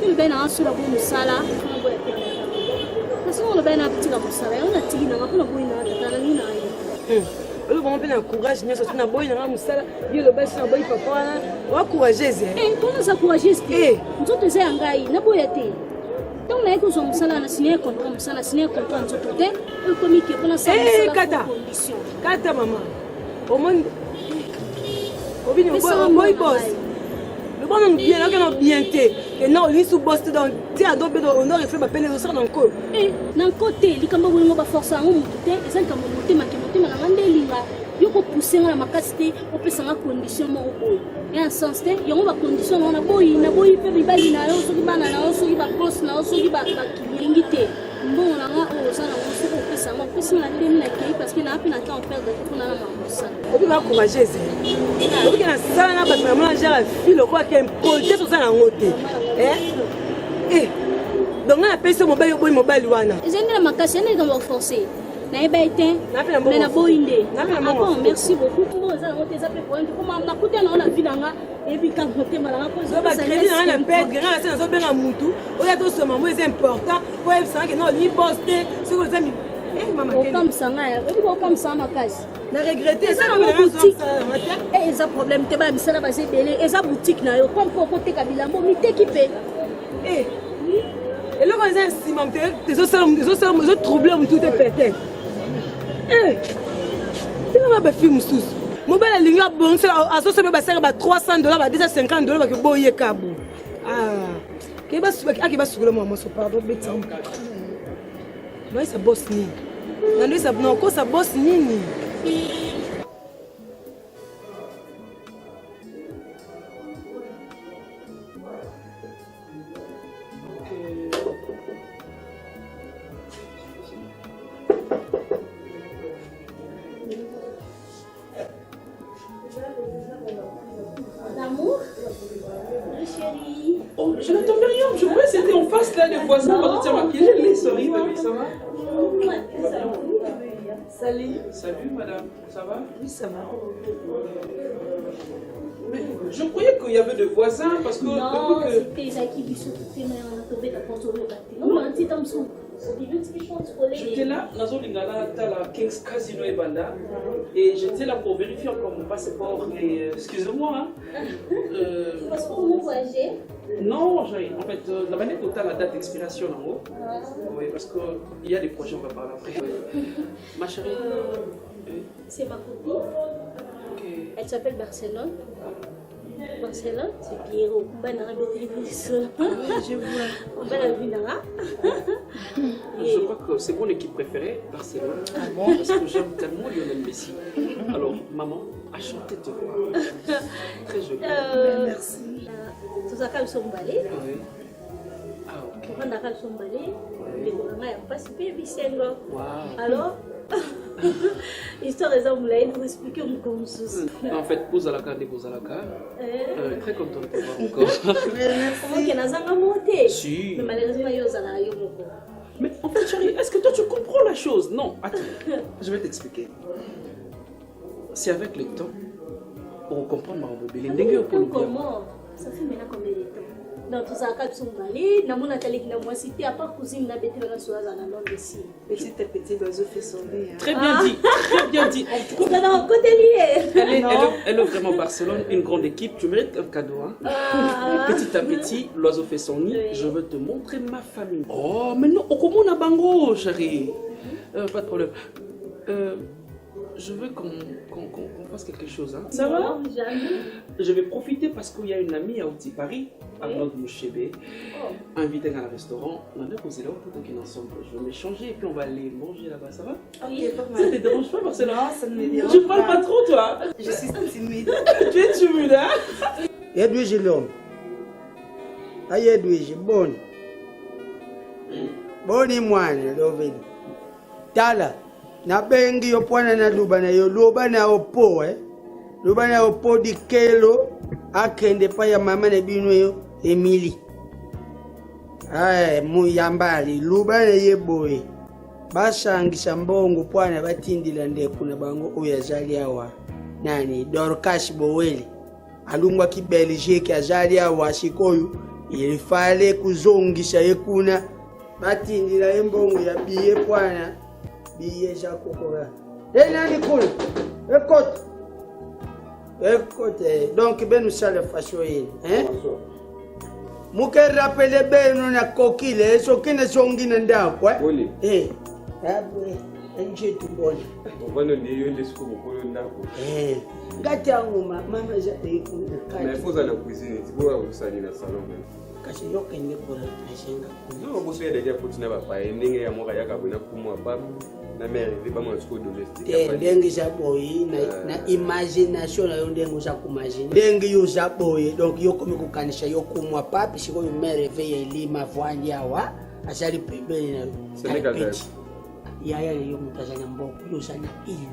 Il ben a sur la bonne sala. Parce qu'on le ben a petit la sala, on a tigé na pour la bonne na ni na. Le bon ben a courage, ni ça na bonne na musala, il le ben na bonne papa na, wa courageuse. Comment ça courageuse? Nzoto ze angai na boyate. Donc na ko zo musala na signer contrat musala signer contrat nzoto te, il communique pour la sala condition. Kata maman. Au moins Obini boy boss. Le bon bien là que bien té. Que non, lui sous boss dans ti a dobe on aurait fait m'appeler au sort encore. Nan côté, li kamba bolingo ba force ngo muté, ezali kamba muté makemoté na ngande linga. Yoko pousser na makasité, on peut sans condition mo ko. Et en sens té, yongo ba condition na boy pe bibali na yo soki bana na yo soki ba cross na yo soki ba kilingité. Bon na nga o sana mo soki pe sans mo pesi na ndeni na kei parce que na api na temps faire de tout na ma ça. Obi ba courageuse. Obi na sala na ba na manger la fille le quoi qui imposer sur ça na ngote. Donc on appelle ça mobile wana. Ezengela makasi ene dans forcer. Na ebaité. Mais na boinde. Bon, merci beaucoup. Bon ça ngote ça peut point comment na kuta na vie nanga et puis quand ngote malanga ko zo ba crédit na perdre grand ça zo benga mutu. Oya to ce moment c'est important. Pour elle ça que non li poster sur les amis. Comme ça nga. Comme ça makasi. Na regretter ça na boutique. Et ça problème te ba misala ba se belé et ça boutique na yo comme pour côté kabila mo mi t'équiper. Et là, quand ils ont cimenté, les autres problèmes, tout est pété. C'est pas ma fille, Moussous. Mon bel ligne a bon, c'est à ce moment là, $300, $250, que boye cabo. Qui va sur le moment, ce pardon, bête. Moi, ça bosse ni. Non, ça non, quoi ça bosse ni. Oh, je n'entendais rien, je croyais que c'était en face là, les voisins, quand tu t'es maquillée, je les souris, bébé, ça va? Salut. Salut madame, ça va? Oui, ça va. Mais je croyais qu'il y avait des voisins parce que... Non, c'était Jackie Bissot qui fait on a tombé la porte au local. Non, un petit homme sous. J'étais là, dans la King's Casino et Banda, et j'étais là pour vérifier encore mon passeport. Et excusez-moi. Comment voyager? Non, en fait, la manière dont tu as la date d'expiration en haut. Oui, parce qu'il y a des projets, on va parler après. Ma chérie. C'est ma copine. Okay. Elle s'appelle Barcelone. Barcelone, c'est Pierrot. Je vois. Je crois que c'est mon équipe préférée, Barcelone. Parce que j'aime tellement Lionel Messi. Alors, maman, enchanté de te voir. Très joli. Merci. Tout ça, quand ils sont balés. Oui. Ah, ok. Quand ils sont balés, les gouvernements n'ont pas si bien Bisengo. Alors, histoire des hommes là, ils nous expliquent comme ça. En fait, vous allez très content de te voir encore. Comment qu'il y a un monté? Si. Mais malheureusement, il y a un Mais en fait, chérie, est-ce que toi tu comprends la chose? Non, attends, je vais t'expliquer. C'est avec le temps, on comprend ma rebelle. Comment? Ça fait maintenant combien de temps? Dans tout ça, quand ils sont allés, dans mon atelier, dans moi, c'était à part cousine, la bête de la soie dans la langue ici. Petit à petit, l'oiseau fait son nez. Très bien dit, très bien dit. Non, côté lié. Elle est vraiment Barcelone, une grande équipe. Tu mérites un cadeau. Hein? Petit à petit, l'oiseau fait son nid. Je veux te montrer ma famille. Oh, mais non, comment on a bango, chérie? Pas de problème. Je veux qu'on fasse quelque chose. Hein. Ça va? Je vais profiter parce qu'il y a une amie à Outi Paris, à Mouchébé, invitée à un restaurant. On a posé là pour qu'on ensemble. Je vais m'échanger et puis on va aller manger là-bas. Ça va? Ok, pas mal. Ça te dérange pas, Marcelo? Non, ça ne me dérange pas. Tu parles pas trop, toi? Je suis timide. Tu es timide, hein? Edwige l'homme. Aïe, Edwige, bonne. Bonne moine, l'oveni. Tala. Na bengi yo pwana na lubana yo lubana opo lubana opo di kelo akende pa ya mama na bino yo Emily muyambali lubana ye boy basangisa mbongo pwana batindila ndeku na bango oyo azali awa nani Dorcas Boweli alungwa ki Belgique azali awa sikoyo ilifale kuzongisa yekuna batindila embongo ya biye pwana biye ja kokora nani kule écoute donc ben nous ça la façon muke rappele beno na kokile so kina songina ndako abwe nje tumbona Mbona ndiyo nje siku mkolo ndako ngati yangu mama za ikuna na foza na cuisine tiboa usali na salon kasi yoke ne bora nashenga no boso ya deja potina ba pa ndenge ya moka yaka bona kumwa pa na mère viba mo siko domestique ndenge za boyi na imagination na ndenge za kumagine ndenge yo za boyi donc yo komi kukanisha yo kumwa papi siko yo mère veille ilima voili awa asali pembeni na Senegal yaya yo mutazana mboko yo sana ili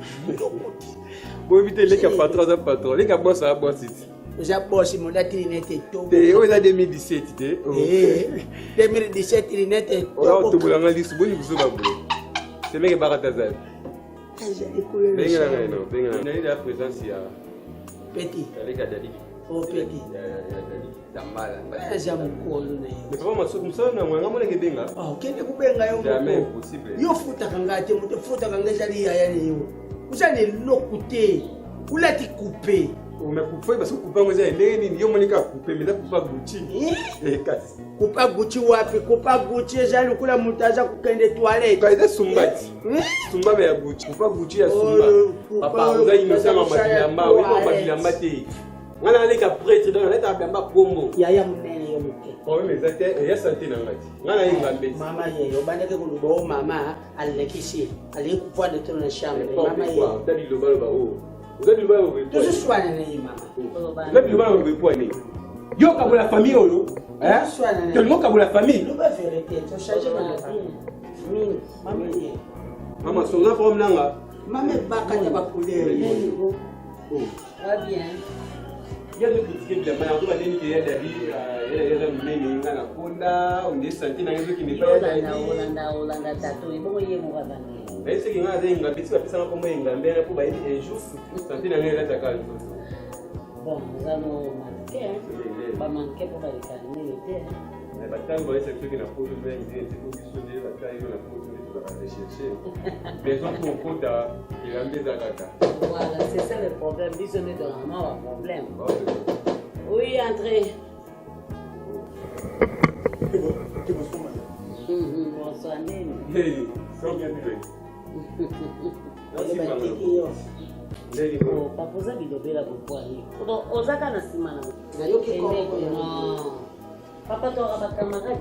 bo éviter les patron les boss à boss ici já boss moda trinete to te o 2017 te 2017 trinete o to bulanga lisu boni kuzuba bule semeke baratazali benga no benga na ila présence ya petit avec Dali petit tambala já mukolo na mais pas maso na mwanga mona kebenga kende kubenga yo jamais possible yo futa kangate mute futa kangeza liya yani yo usane lokute ulati couper umekufa basi kupa ngoza eleni yo monika kupe meza kupa Gucci kasi kupa Gucci wapi kupa Gucci jali kula mutaza kukende toilette kaida sumbati sumba ya Gucci kupa Gucci ya sumba papa ngoza imisama mabilamba we mabilamba te ngana aleka prêtre donc aleta bamba pombo yaya munene yo muke o meza te ya santé na ngati ngana yinga mbesi mama ye yo bandeke kulubo mama alekisi alikufa de tona chambre mama ye tadi lo balo ba o uzabi lo balo tout ce soir na ye mama uzabi lo balo be poani yo ka la famille oyo tout le monde ka la famille lo ba vérité to changer na famille mama ye mama songa forme nanga mama baka ta ba couleur va bien. Il y a des critiques de manière dont il y a des meetings à la Fonda, on est senti dans les qui n'est pas Olanda tato, il faut y avoir. Mais c'est qu'il y a des gens qui sont comme un gambien pour bailler un jour, senti dans les attaques. Bon, nous allons manquer, pas manquer pour les calmer. Batanga va essayer de faire une mais il est conditionné, batanga la photo, il va aller chercher. Besoin pour compte il a mis Zakaka. Voilà, c'est ça le problème. Ils sont dans un problème. Oui, André. Bonsoir, Nene. Hey, c'est bien vu. Papoza bidobela bopwani. Ozaka na sima na. Papa t'aura pas camarade.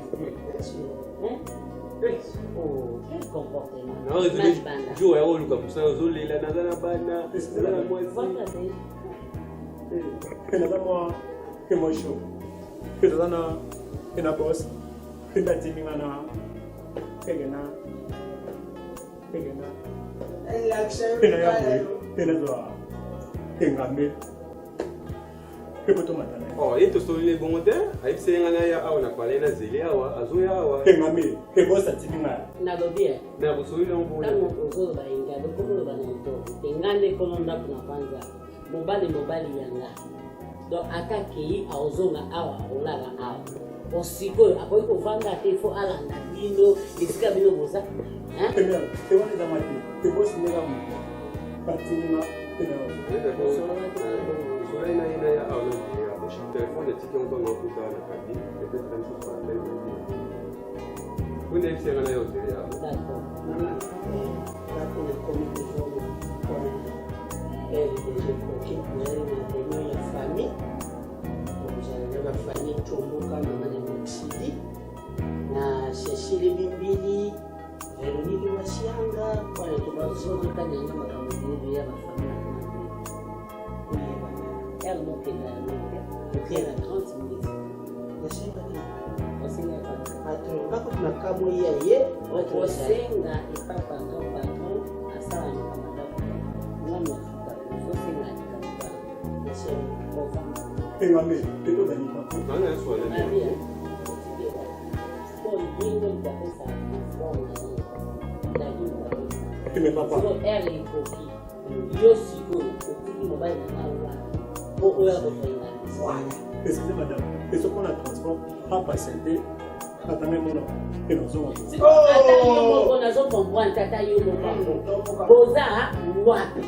Oh, quel comportement. Non, je vais jouer comme ça, je vais aller dans la bana. C'est la moitié. Que moi chaud. Que dans un boss. Que dans une mana. Que oh, et tout les bons temps, avec ces gens-là, on a parlé de Zélia, à Zoya, et moi ça t'y m'a. Na bien. Na vous soyez en bon. Tango ozo ba inga, comme le bananto. Tengane kolonda kuna panza. Mobali yanga. Donc akaki a ozonga awa, olala awa. Osiko akoy ko vanga te fo ala na bino, isika bino boza. Hein? Te wani za mati. Te boss nega mu. Patinga. Soleil n'a rien à enlever. Le téléphone est ticket encore dans tout ça, la cabine. Peut-être même tout ça. Vous n'avez pas rien à enlever. D'accord. D'accord, le comité elle était coquine pour elle maintenir la famille. Donc j'avais la famille Chomoka, maman Moxidi. Na cherché les bimbili. Véronique Wasianga. Pour les tobasos, quand il y a un makamudi, ma famille. Elle m'a fait la 30 minutes. Osenga et pas patron, à ça, on a excusez madame, et ce qu'on a transport à patienter, attendez mon nom, et nous sommes. On a comprendre tata yo mo boza wapi.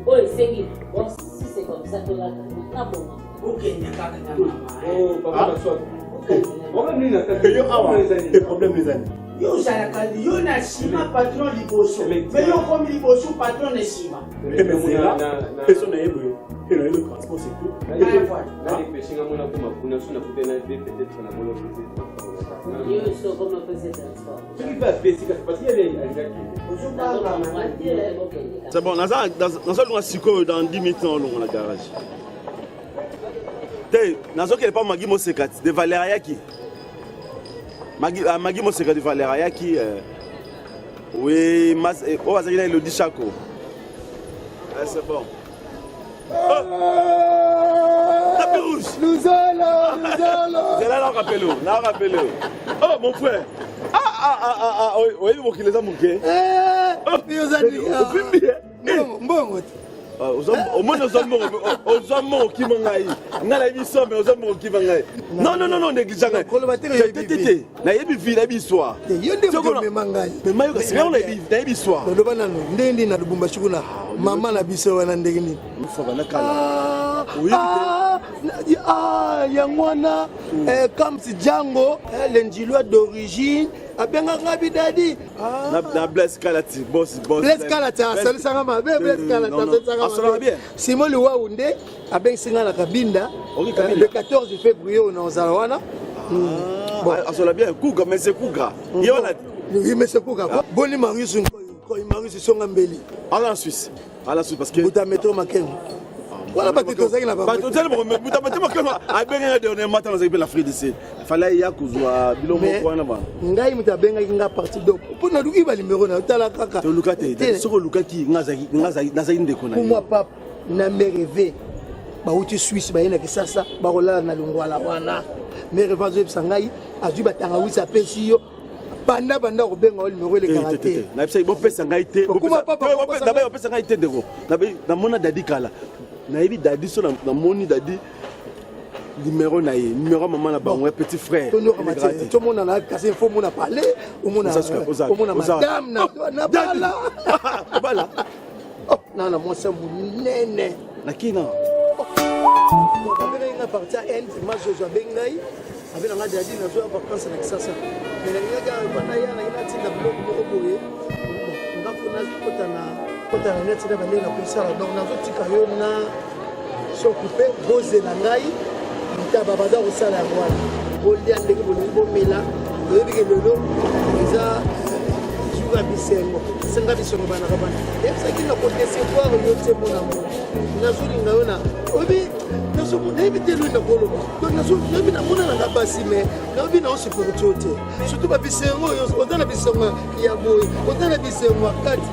Oh sengi, bon si c'est comme ça to la na bon. OK, ni kaka na mama. Oh papa soit. On va venir na yo awa les problèmes les amis. Yo zalaka yo na sima patron liboso. Mais yo comme liboso patron na sima. Et c'est là, personne n'a évolué. Et le transport c'est tout. Là les péchés à mon akuma kuna suna kutena peut-être na molo Yo so comme on fait transport. Ce qui va spécifique parce qu'il y a des c'est bon, dans un siko dans 10 minutes on a garage. Té, nazo que pas Magi Mosekat de Valeria qui. Magi Mosekat de Valeria qui oui, mas on va dire le dit Chaco. C'est bon. Tapis rouge. Nous allons. C'est là, rappelez-le. Oh, mon frère. Oui, vous qui les a manqués. Au moins, nous sommes qui vont aller. Nous sommes qui vont aller. Non, négligeant. Maman na biso wana ndenge nini yangwana comme si Django l'endiloi d'origine abenga ngabi dadi na Blaise Kalati boss Blaise Kalati asali sanga mabe Blaise Kalati asali bien Simon Luwaunde abenga singa na Kabinda le 14 février on ozala bon asala bien kuga mais c'est kuga yona mais c'est kuga boni Marius Marius songa mbeli en Suisse parce que buta métro Makengo voilà batito zaki na ba buta métro Makengo abenga dernier matin dans l'Afrique du Sud fallait ya kuzwa bilongo kwana ba ngai mutabenga kinga parti donc pour na duki ba numéro na tala kaka to lukate soko lukaki ngazaki ndeko na moi papa na me rêvé ba uti Suisse ba yena kisasa ba kolala na lungwala wana me rêve sangai azui batanga wisa pesi yo banda ko benga numéro le karaté na bisa bo pesa ngai te d'abord pesa ngai te ndeko na mona dadikala nayebi dadi so na moni dadi numéro na ye numéro maman na bango petit frère tout le monde en a cassé il faut mon parler au monde madame na bala bala oh non non moi c'est mon nene na kina on a parti à end moi je avec nai avec la dadi na zo vacances na ça mais il y a bana ya na ina tinda bloc ko boye ngapo na kota na net na bana na kusala donc na zo tika yo na s'occuper poser la ngai ntaba baza kosala yango wana olia ndenge bolingi bomela oyebi ke lelo eza jour ya bisengo senga bisengo banaka bana ebisaki na kodecevoir yo te monamo nazolinga yo na oyebi nayebi te loi na koloba nayebi namona nanga basi me nayebi na osupporte yo te surtout babisengo oyo oza na bisengo ya boye oza na bisengo ya kati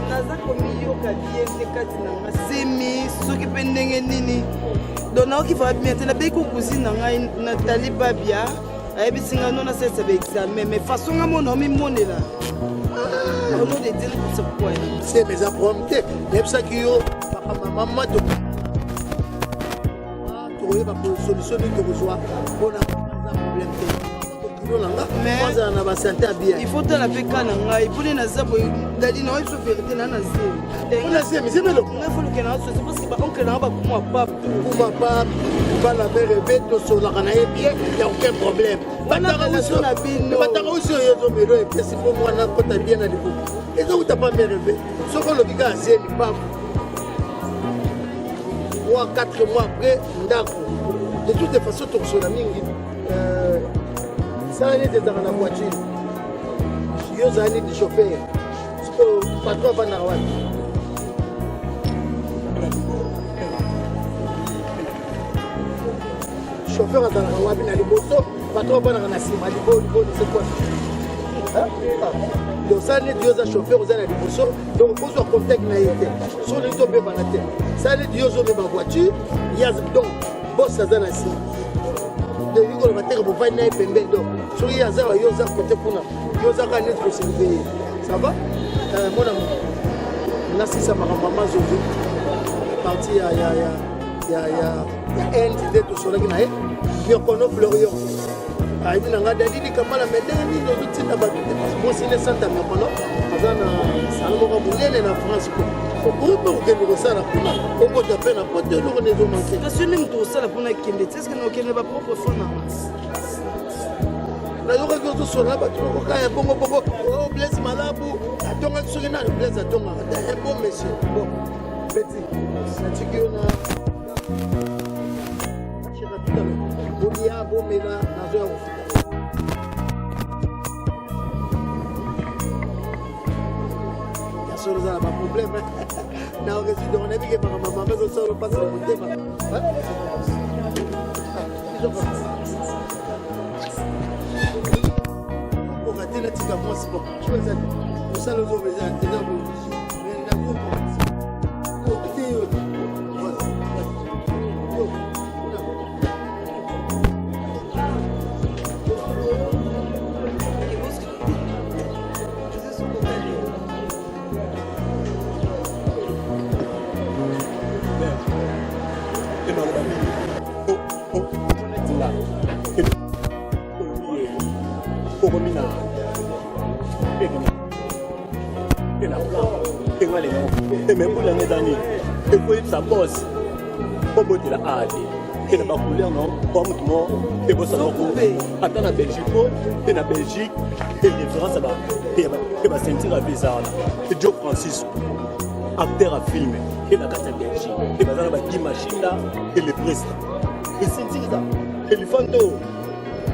naza komiyoka bien te kati nanga semi soki mpe ndenge nini don naokifaka bien te nabeki kokusi na ngai natali babia ayebisi ngai no nasalisa baexamen mais façon nga mona omimonela ono de dire pour ce point c'est mes apprendre te nayebisaki yo mama tokoyeba solution nini tokozwa mpona problème te il faut tala mpe ka na ngai mpone naza boye dadi na oyebiso verité na nazefolokena nasosi parceke baoncle nanga bakuma pape bana bereve tosolaka na ye bien ya aucun problème bataka uso na bino bataka uso oyo ezomelo epesi mpo mwana kota bien na libuku ezouta pa mereve soki olobi kaka zeni pape 4 mois après ndako de toute façon tokosola mingi ça neti ezaka na voiture yo ozala neti chauffeur patron avandaka wapi chauffeur azalaka wapi na liboso patron avandaka na nsima liboni sekwa donc ça neti yo oza chauffeur oza na liboso donc ozwa contact na ye te so neti tobebana te ça neti yo ozomema voiture ya donc bos aza na nsima depuis que le matin vous voyez naïf pembe donc sur y a ça yo ça côté kuna yo ça quand net pour surveiller ça va mon amour là c'est ça maman zozo parti ya entité tout sur là qui naïf yo kono florion aidi nanga dadi kamala medeni no tutina ba mo sine santa me kono azana salmo ko munene na France ko okurupe ukende kosala kuna okota pe na pote eloko nezomanke kasi nini tokosala mpona ekende te eske naokende bapropre fo nanga nayokaki ozosola bato bakokaya bongo bongo blaise malabu atongaki soki nani blaise atongaka te un bon monsieur bon peti natiki yo na bolia bomela nazo ya kofuta solo za ba problème na okezi donc nabi ke mama mezo solo passe le motema on va tena tika moi c'est bon je vais ça pour ça le jour déjà déjà mais la go même pour l'année dernière, il faut être sa bosse. Au bout de la AD, et la couleur non, comme tout le monde, et vous savez, attends la Belgique, et la Belgique, et les différences là, et va sentir la bizarre. Et Joe Francis, acteur à filmer, et la carte Belgique, et va dans la machine là, et les prises. Et sentir ça, et les fantômes,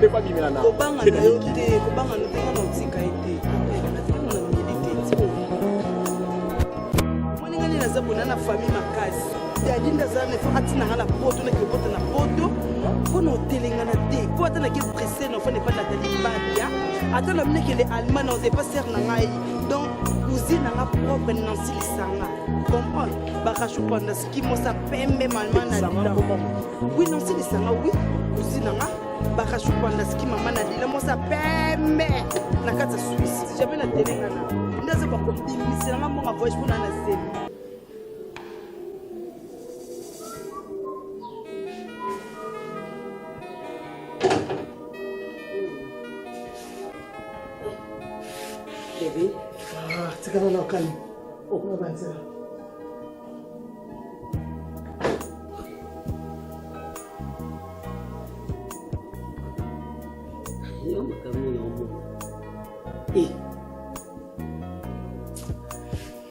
et pas bien là. Kobanga na yo te, kobanga na te kana otika ete. naza bona na famille makasi dadi ndaza nefa atinanga na poto nakekota na poto mpona otelengana te mpo ata nake presse na ofo nepa natali babia ata na minekele allemand na ozepa ser na ngai donc cousine nanga propre nansilisanga comprendre barachu panda ski mosa pembe malma na lila oui nansilisanga oui cousine nanga bakashupanda ski mama na lila mosa pembe na kati ya Suisse jamais na télé ngana ndaza bakombimisela nga mbongo voyage mpona na seli Bébé. Ah, c'est quand même calme. Oh, on va dire. Yo makambo yomo.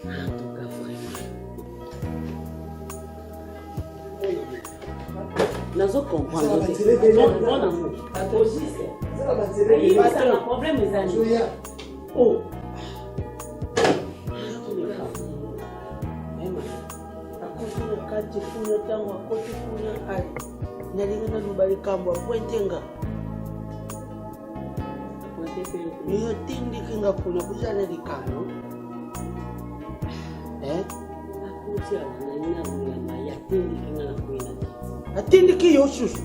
En tout cas vraiment. Nazo comprendre. Bon amour. C'est un problème les amis. Oh. kati kuna tango akoti kuna ali nalingana nubali kambo apwentenga niyo tindikinga kuna kuzana likano atindiki yosusu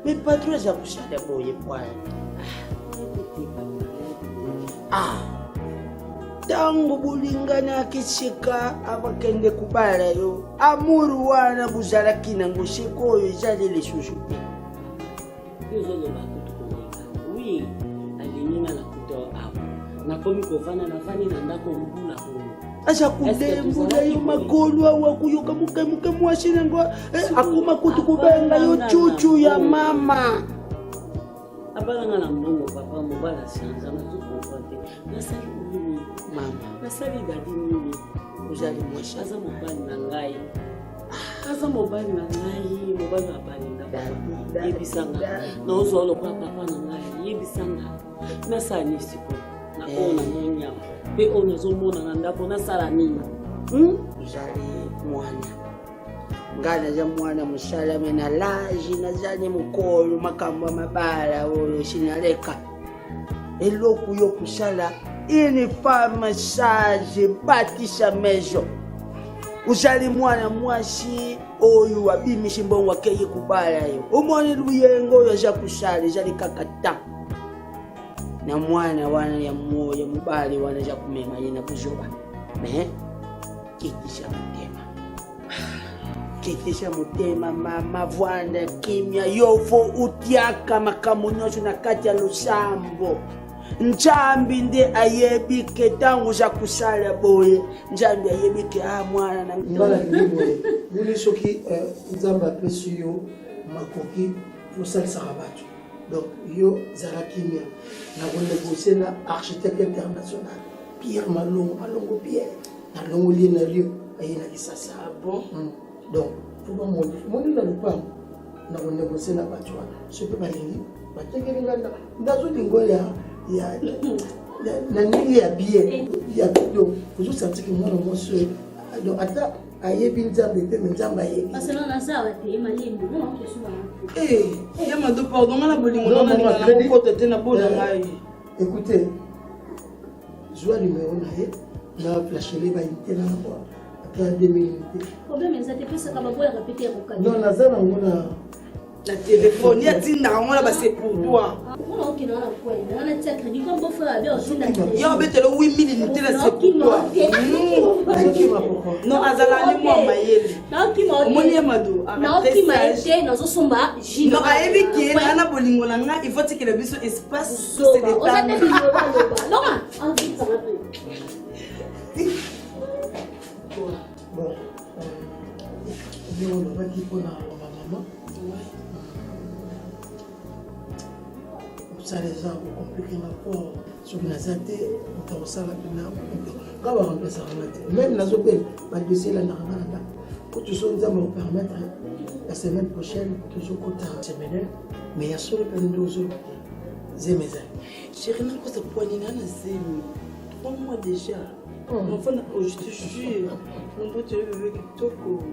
me patro za kusala boye pwaya tangu bulingana akishika abakende kubala yo amuru wana buzala kinango shikoyo izali lisusu pe oui alinina na kuto apo nakomi kovana nafani na ndako mbula huko acha kudembula yo magolu awa kuyoka muke mwashina ngo akuma kutukubenga yo chuchu ya mama abalanga na mbongo papa mobala chanza na tukompote nasali nini mama nasali dadi nini uzali mwasha aza mobali na ngai mobali na bali na yebisanga na ozolo kwa papa na ngai yebisanga nasani siko na ona nyanya pe ona zomona na ndako nasala nini uzali mwana ngana za mwana musalame na laji na zane mukolo makamba mabala oyo sinaleka eloku yo kusala ini massage batisa mezo uzali mwana mwasi oyo wabimishi mbongo akeye kubala yo umone luyengo oyo aza kusala ezali kakata na mwana wana ya moyo mubali wana aza kumema ye na kuzoba me kitisa mutema mama vwanda kimya yofo utiaka makamu nyonso na kati ya lusambo njambi nde ayebike tangu za kusala boye njambi ayebike mwana na ngala boye yuli soki nzamba apesi yo makoki osalisaka bato donc yo zala kimia nakonegocie na architecte international Pierre Malongo Pierre nalongoli na rio aye na lisasa bon donc faut pas moni na lupango nakonegocie na bato wana soki balingi batekeli nga ndazolingoya na ndenge ya bien ya donc ozosantiki mwana mwasi donc ata ayebi nzambe mpe me nzambe ayebi ya mado pardon nga na bolingo nanakokota te na bona ngai écoutez zwa numero na ye na flashele bainite na kwa ata 2 minutes non naza nango na la téléphone ya tindaka ngona base pour toi yo betelo 8000 nite na c'est pour toi non azalani mwa mayele omoni ye mado non ayebi ke ana bolingo na nga il faut tikela biso espace c'est le bon on va dire pour la maman ça les a compliqué ma peau sur la santé on ça la pena quand on remplace la même la zopel va dossier la naranda pour tout ça nous allons permettre la semaine prochaine toujours côté semaine mais il y a sur le plan de nous zemeza chérie n'a pas de poignée na zemi 3 mois déjà enfin je te jure mon beau tu veux que toko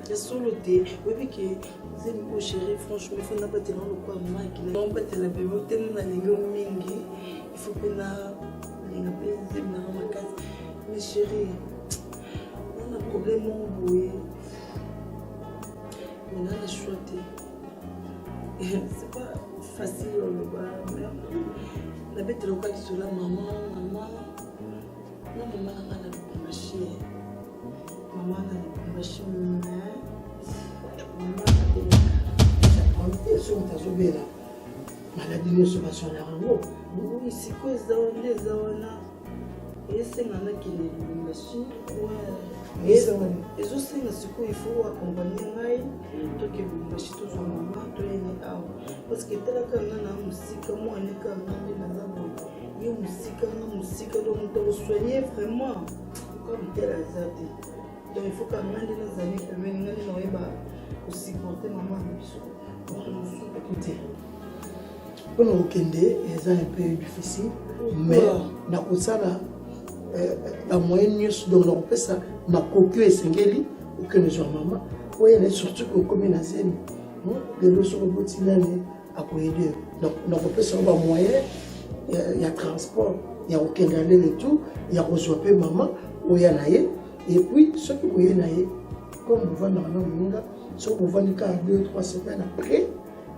ya solo te webi ke zemi ko chérie franchement il faut na battre dans le quoi maki na battre la bébé tellement na lingo mingi il faut que na linga pe zemi na makasi mais chérie on a problème on boye mais na choix te nabetela okati sola mama na mama nanga na lubumbashi mama na lubumbashi mama so mutazobela maladi nyonso bazwana yango isiko eza wana esengana kende lubumbashi ezosenga sikoyo ifo akompagne ngai toke lubumbashi tozwa mama toyene awa parceke etalaka nga na mosika mwane ka nga nde naza boye ye mosika do moto akosoigne vraiment ka motela aza te donc il faut ka nga nde nazali pembeni nga nde nakoyeba kosupporte mama na biso te mpona kokende eza un peu difficile mais nakosala bamoyen nyonso donc nakopesa makoki esengeli okende zwa mama oyena surtout kokomi na zemi lelo soko boti nani akoyede nakopesa o bamoyen ya transport ya kokende ale retour ya kozwa mpe mama oya na ye et puis soki boye na ye comme bovandaka na moninga soki bovandi kaka 2-3 semaines après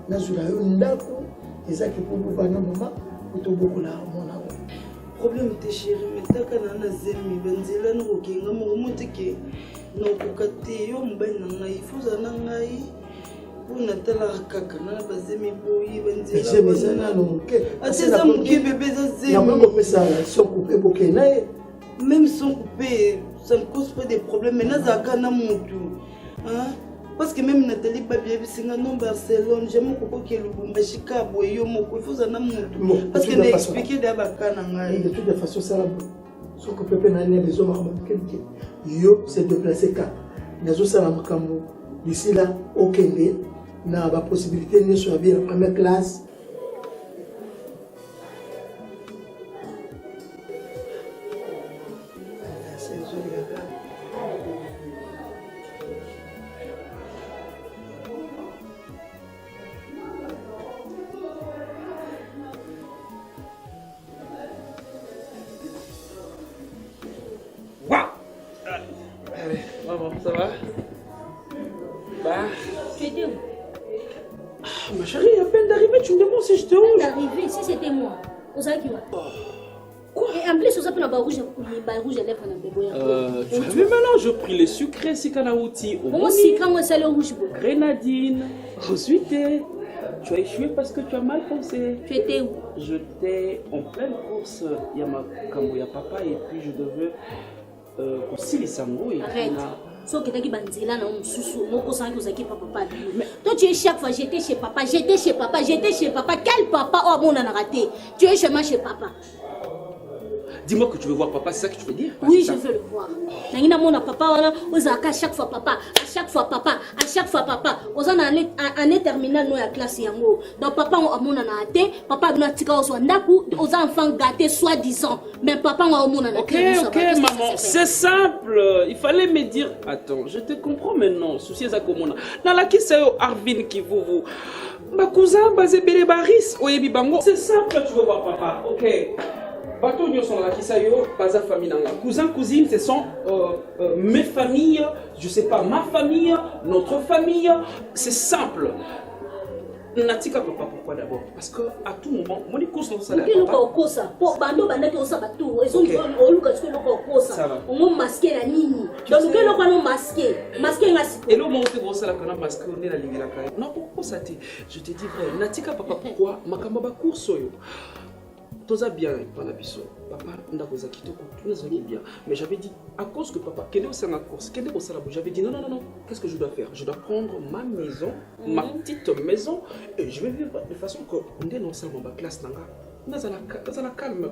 nazwila yo ndako ezaki mpo bovanda mama otobokola mona o problème te chéri metaka na zemi banzela nakokenga moko moteke nakoka te yo mobali na ngai ifuza na ngai mpona talaka kaka na bazemi boyi banzela nano moke ate eza moke bebe eza zemikopesa sonko mpe boke na ye même sonko mpe ça ne cause pas des problèmes mais nazalaka na motu parce que même Nathalie Babia bisinga non Barcelone j'aime beaucoup que Lubumbashi ka boye yo moko il faut za na mutu parce que n'expliquer d'abaka na ngai de toute façon ça ce que pepe na ne besoin ma quelqu'un yo c'est de placer ka nazo sala makambo d'ici là okende na ba possibilité ni sur bien la première classe. Ça va? Bah. Tu étais où? Ma chérie, à peine d'arriver, tu me demandes si j'étais où? D'arriver, si c'était moi. Vous savez qui va? Quoi? Et en plus, vous avez un rouge à lèvres dans le bébé. Tu as vu maintenant, je pris les sucrés, si canauti. Comment si quand c'est le rouge? Grenadine, ensuite. Tu as échoué parce que tu as mal pensé. Tu étais où? J'étais en pleine course. Il y a ma camouya papa et puis je devais aussi les sango. Arrête. So que tu banzela na mususu moko sangi ozaki papa. Toi tu es chaque fois j'étais chez papa, j'étais chez papa, j'étais chez papa. Quel papa oh mon a raté? Tu es chez papa. Dis-moi que tu veux voir papa, c'est ça que tu veux dire? Oui, je veux le voir. Nangina mon papa wana ozaka à chaque fois papa, à chaque fois papa, à chaque fois papa. Ozana année terminale no ya classe yango. Donc papa on mon na raté, papa na tika ozo ndaku, aux enfants gâtés soi-disant. Mais papa on mon na raté. OK, maman, c'est simple. Il fallait me dire. Attends, je te comprends maintenant. Souci za komona. Na la kisayo Arvin qui vous. Ma cousin bazebele baris oyebi bango. C'est simple, tu veux voir papa. OK. Bateau sont là qui sayo, pas sa famille nanga. Cousin, cousine, ce sont mes familles, je sais pas, ma famille, notre famille. C'est simple. Natika papa, pourquoi d'abord? Parce que à tout moment, mon écoute dans ça. Pour bando bandaki on sabatou, ils ont olu parce que loko kosa. On m'a masqué la nini. Donc que loko non masqué, masqué ngasi. Et le moment où tu vois ça là qu'on a masqué on est la ligne là quand. Non pourquoi ça t'est? Je te dis vrai, Natika papa pourquoi makamba ba course yo. Toza bien pendant biso. Papa ndakoza kitoko, tout nous allait bien. Mais j'avais dit à cause que papa quelle est la course, quelle est la j'avais dit non. Qu'est-ce que je dois faire? Je dois prendre ma maison, ma petite maison et je vais vivre de façon que on est non seulement ma classe nanga. Dans la calme.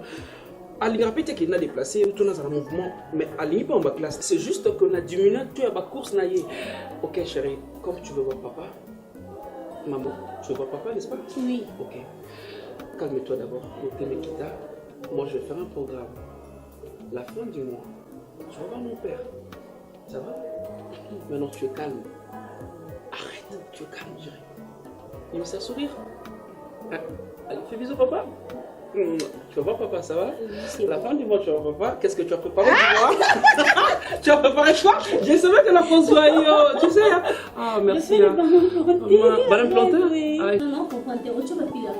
Ali répète qu'il n'a déplacé, tout dans un mouvement, mais Ali pas en bas classe. C'est juste qu'on a diminué tu as ma course naïe. OK chérie, comme tu veux voir papa. Maman, tu veux voir papa, n'est-ce pas? Oui. OK. Calme-toi d'abord, moi je vais faire un programme. La fin du mois, tu vas voir mon père. Ça va? Maintenant tu es calme. Arrête, tu es calme, je dirais. Il me sert sourire. Allez, fais bisous papa. Tu vas voir papa, ça va? La fin du mois, tu vas voir papa. Qu'est-ce que tu as préparé pour moi? Tu as préparé quoi? J'ai savais que la France soit tu sais. Ah, merci. Madame Planteur? Non, pour Planteur, tu vas plus la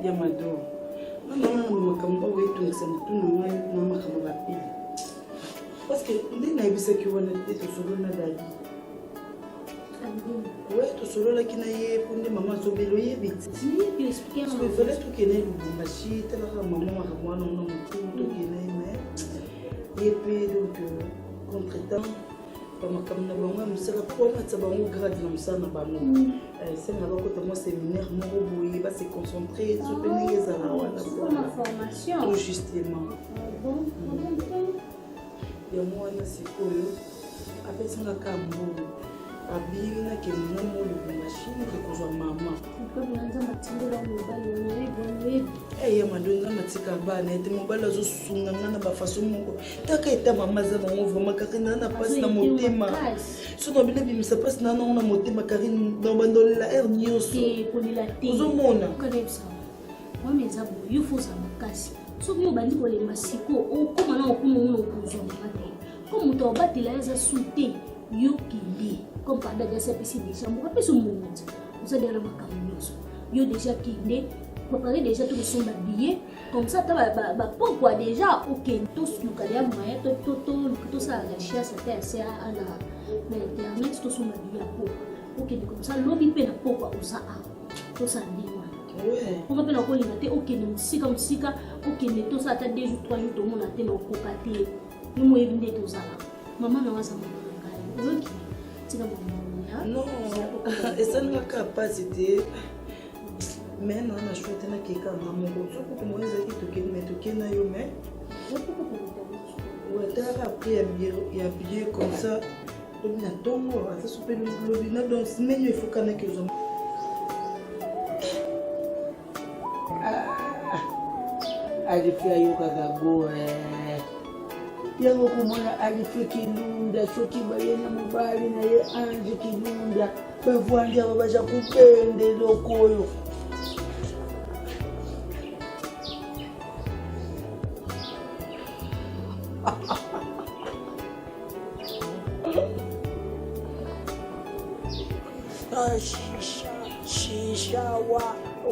Yamado, makambo oyetungisa mutu na ngai na makambo bapili parce que nde nayebisaki wana te tosolola dadi we tosololaki na ye po nde mama azobela oyebi tefale tokende lubumbashi talaka mama makambo wana ona motu tokende me ye mpe donc contre-temps bamakambo na bango ya mosala po bamatisa bango grade na mosala na bango esenga bakota mwa séminaire moko boye base concentré so mpe ndenge ezala wana tout justement yango wana sikoyo apesangaka mbongo abina kemona mo lubumbashi kekozwa mama ye madonza matika bana ete mobali azosunga nga na bafaso moko taka eta mama aza nango vraimen karine naa na mpasi na motema soki abina bimisa mpasi naa nango na motema karine na bandolela aire nyonso ozomona soki obandi kolemba siko okóma na okunungu okozwa mama te ko moto obatela eza su te yokende comme pada déjà sepesi déjà mboka peso monza osadela makambo nyonso yo déjà kende préparer déjà tout son billet comme ça ta ba pourquoi déjà okende to luka ya moyen to ça la chasse ta c'est à la mais internet to son billet pour okende comme ça lobi pe na pourquoi osa a to ça ndima on va pas kolinga te okende musika okende to ça ta 2 jours 3 jours to mona te na okokate ni mo evinde to ça mama na wasa mama ngai non esalingaka capacité mais nana chouette nakeka nga moko soki moko ezalaki tokende me tokende na yo mais otalaka après ya billet comme ça tobi na ntongo ata sope lobi na donc menu efokanaki ozwa alifi ayokaka gore yango komona alifi kilunda soki bayena mobali na ye ange kilunda bavwandi aba baza kupende eloko oyo shisha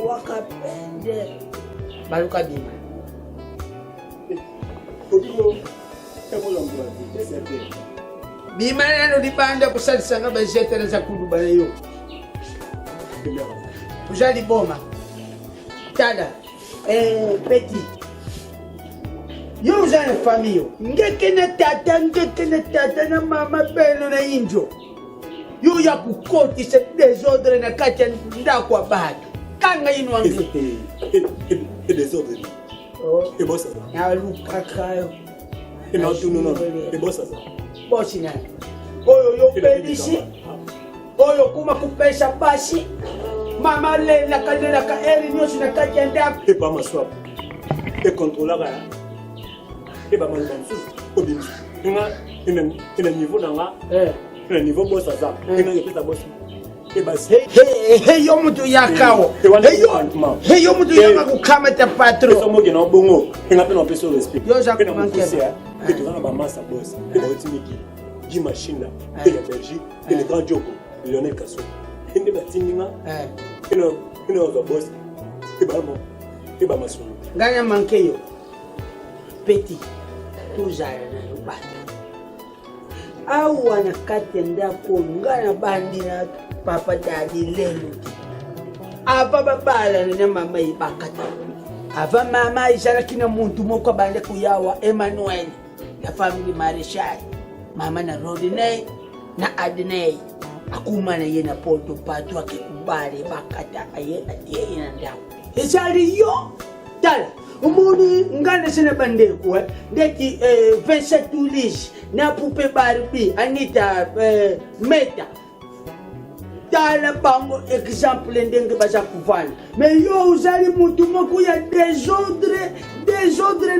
wakapende baluka bima bima nano libanda kusalisanga bajetela za kuluba leyo ujali boma tada petit yo ujali famille ngeke na tata na mama peno na injo yo ya kukoti se desordre na kati ndako abaki kanga ino wangu desordre et bossa ya lukakayo bossa bosi na oyo yo pedisi oyo kuma kupesha basi mama lela ka eri nyosi na kati ya ndako et pas ma swap et contrôlera et ba mal dans sous obimi ina niveau nanga ina niveau bossa za ina yepesa boss et basi hey yo mutu yakao hey yo mutu yaka kukamata patro so mo gena bongo ina pena peso respect yo ja kumankia et tu vas massa boss et ba otimiki Guy Machina et la Belgique et le grand Djoko Lionel Kasso et ba tinga ina ozo boss et ba maso nganya mankeyo petit tuzala na yobata awa na kati ya ndako ngana bandina papa dadi lelo ava babala na mama ibakata ava mama izalaki na muntu moko bande kuyawa Emmanuel ya family Marechal mama na Rodney na Adney akuma na yena poto patu akikubali bakata ayena yena ndako izali yo tala umuni ngane sene bandeko ndeti 27 ulis na pupe Barbie Anita Meta tala bango exemple ndenge baza kuvana mais yo uzali mutu moko ya désordre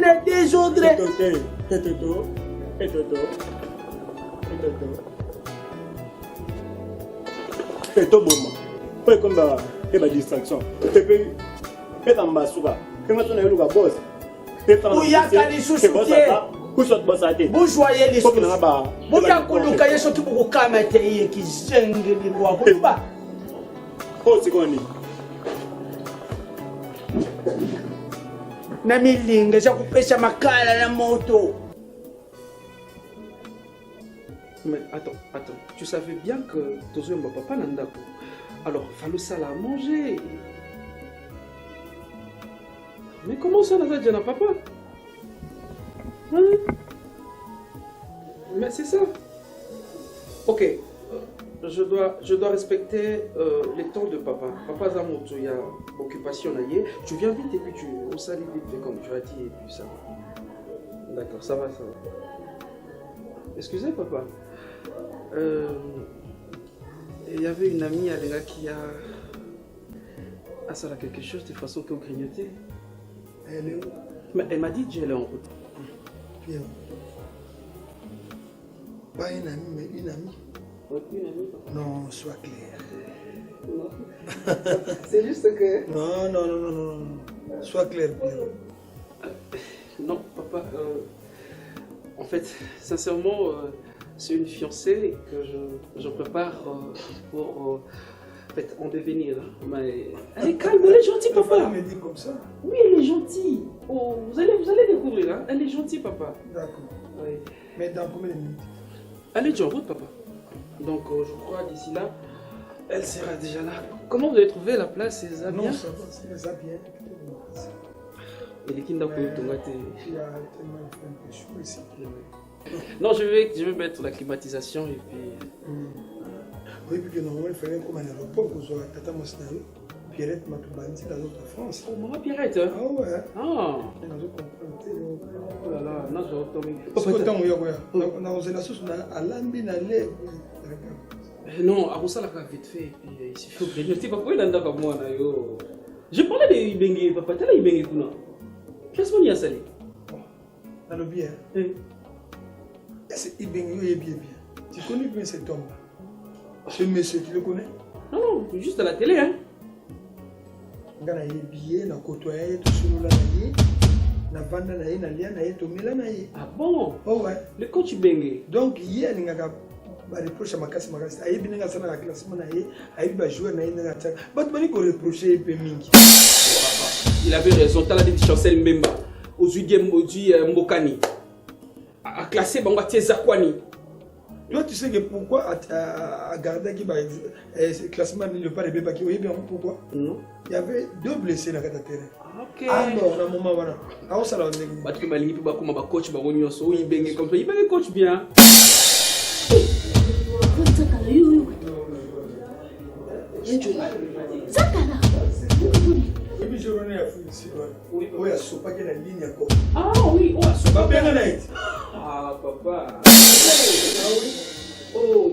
na désordre eto boma po ekomba eba distraction epe eta mbasuka kenga tona yeluka boss uyaka lisusu te kusot bossa te bujoye lisusu buyakuluka yeso kibukukama te iye kizengeli lwakuba osikoni na milinga za kupesha makala na moto. Mais attends, tu savais bien que Tozo et mon papa n'ont pas. Alors, il fallait ça à manger. Mais comment ça, n'a déjà papa? Hein? Mais c'est ça. Ok, je dois respecter les temps de papa. Papa Zamoto, il y a occupation là. Tu viens vite et puis on s'allie vite fait comme tu as dit et puis ça va. D'accord, ça va. Excusez papa. Il y avait une amie à Léla qui a ça là quelque chose de façon qu'on grignotait. Mais elle m'a dit que j'allais en route. Bien. Pas une amie, mais une amie. Une amie? Non, sois clair. Non. C'est juste que... Non. Sois clair, Pierre. Non, papa. En fait, sincèrement, c'est une fiancée que je prépare pour en devenir. Mais elle est calme, elle est gentille, papa. Elle me dit comme ça. Oui, elle est gentille. Oh, vous allez découvrir, hein? Elle est gentille, papa. D'accord. Oui. Mais dans combien de minutes? Elle est déjà en route, papa. Donc, je crois d'ici là, elle sera déjà là. Comment vous avez trouvé la place, c'est ça bien? Non, ça va, c'est ça bien. Et les kinda pour ton gâté. Il y a tellement de chaud ici. Non, je vais mettre la climatisation et puis. Oui, puis que normalement, il fallait comme un aéroport pour voir Tata Mosnayo, Pierrette Matoubandi dans l'autre France. Oh, maman Pierrette, hein? Ah ouais. Ah. Oh là là, non, je retourne. Parce que tant que dans la sauce, on a alambi na lait. Non, à ça, la vite fait, et puis il suffit de grignoter. Papa, il a un comme moi, yo. Je parlais de Ibenge, papa, tu as Ibenge, Kuna. Qu'est-ce qu'on y a salé? Dans le bien. C'est Ibenge, il est bien. Tu connais bien cet homme-là? Ce monsieur, tu le connais? Non, juste à la télé, hein. Ngana yebiye na kotoya to solo la naye na vanda naye na lia naye to mila naye. Ah bon? Oh ouais. Le coach Ibenge. Donc hier ngaka ba reproche makasi ayebi ninga sana la classement naye ayebi ba joueur naye na attaque. Ba tu bani ko reprocher pe mingi. Il avait raison, t'as la dit Chancel Mbemba aujourd'hui Mbokani a classé bango Tieza Kwani. Toi, tu sais que pourquoi à garder qui classement ne pas de bébé qui oui bien pourquoi? Non. Il y avait 2 blessés dans le terrain. Ok. Ah bon, dans moment voilà. Ah on s'en est. Parce que malingi pe ba kuma ba coach ba wonyo so Ibenge comme ça, Ibenge coach bien. Zakala. Et puis je reviens à ici. Oui, il faut pas qu'il y ait la ligne encore. Ah oui, oh, Pas bien là. Ah papa. Oh,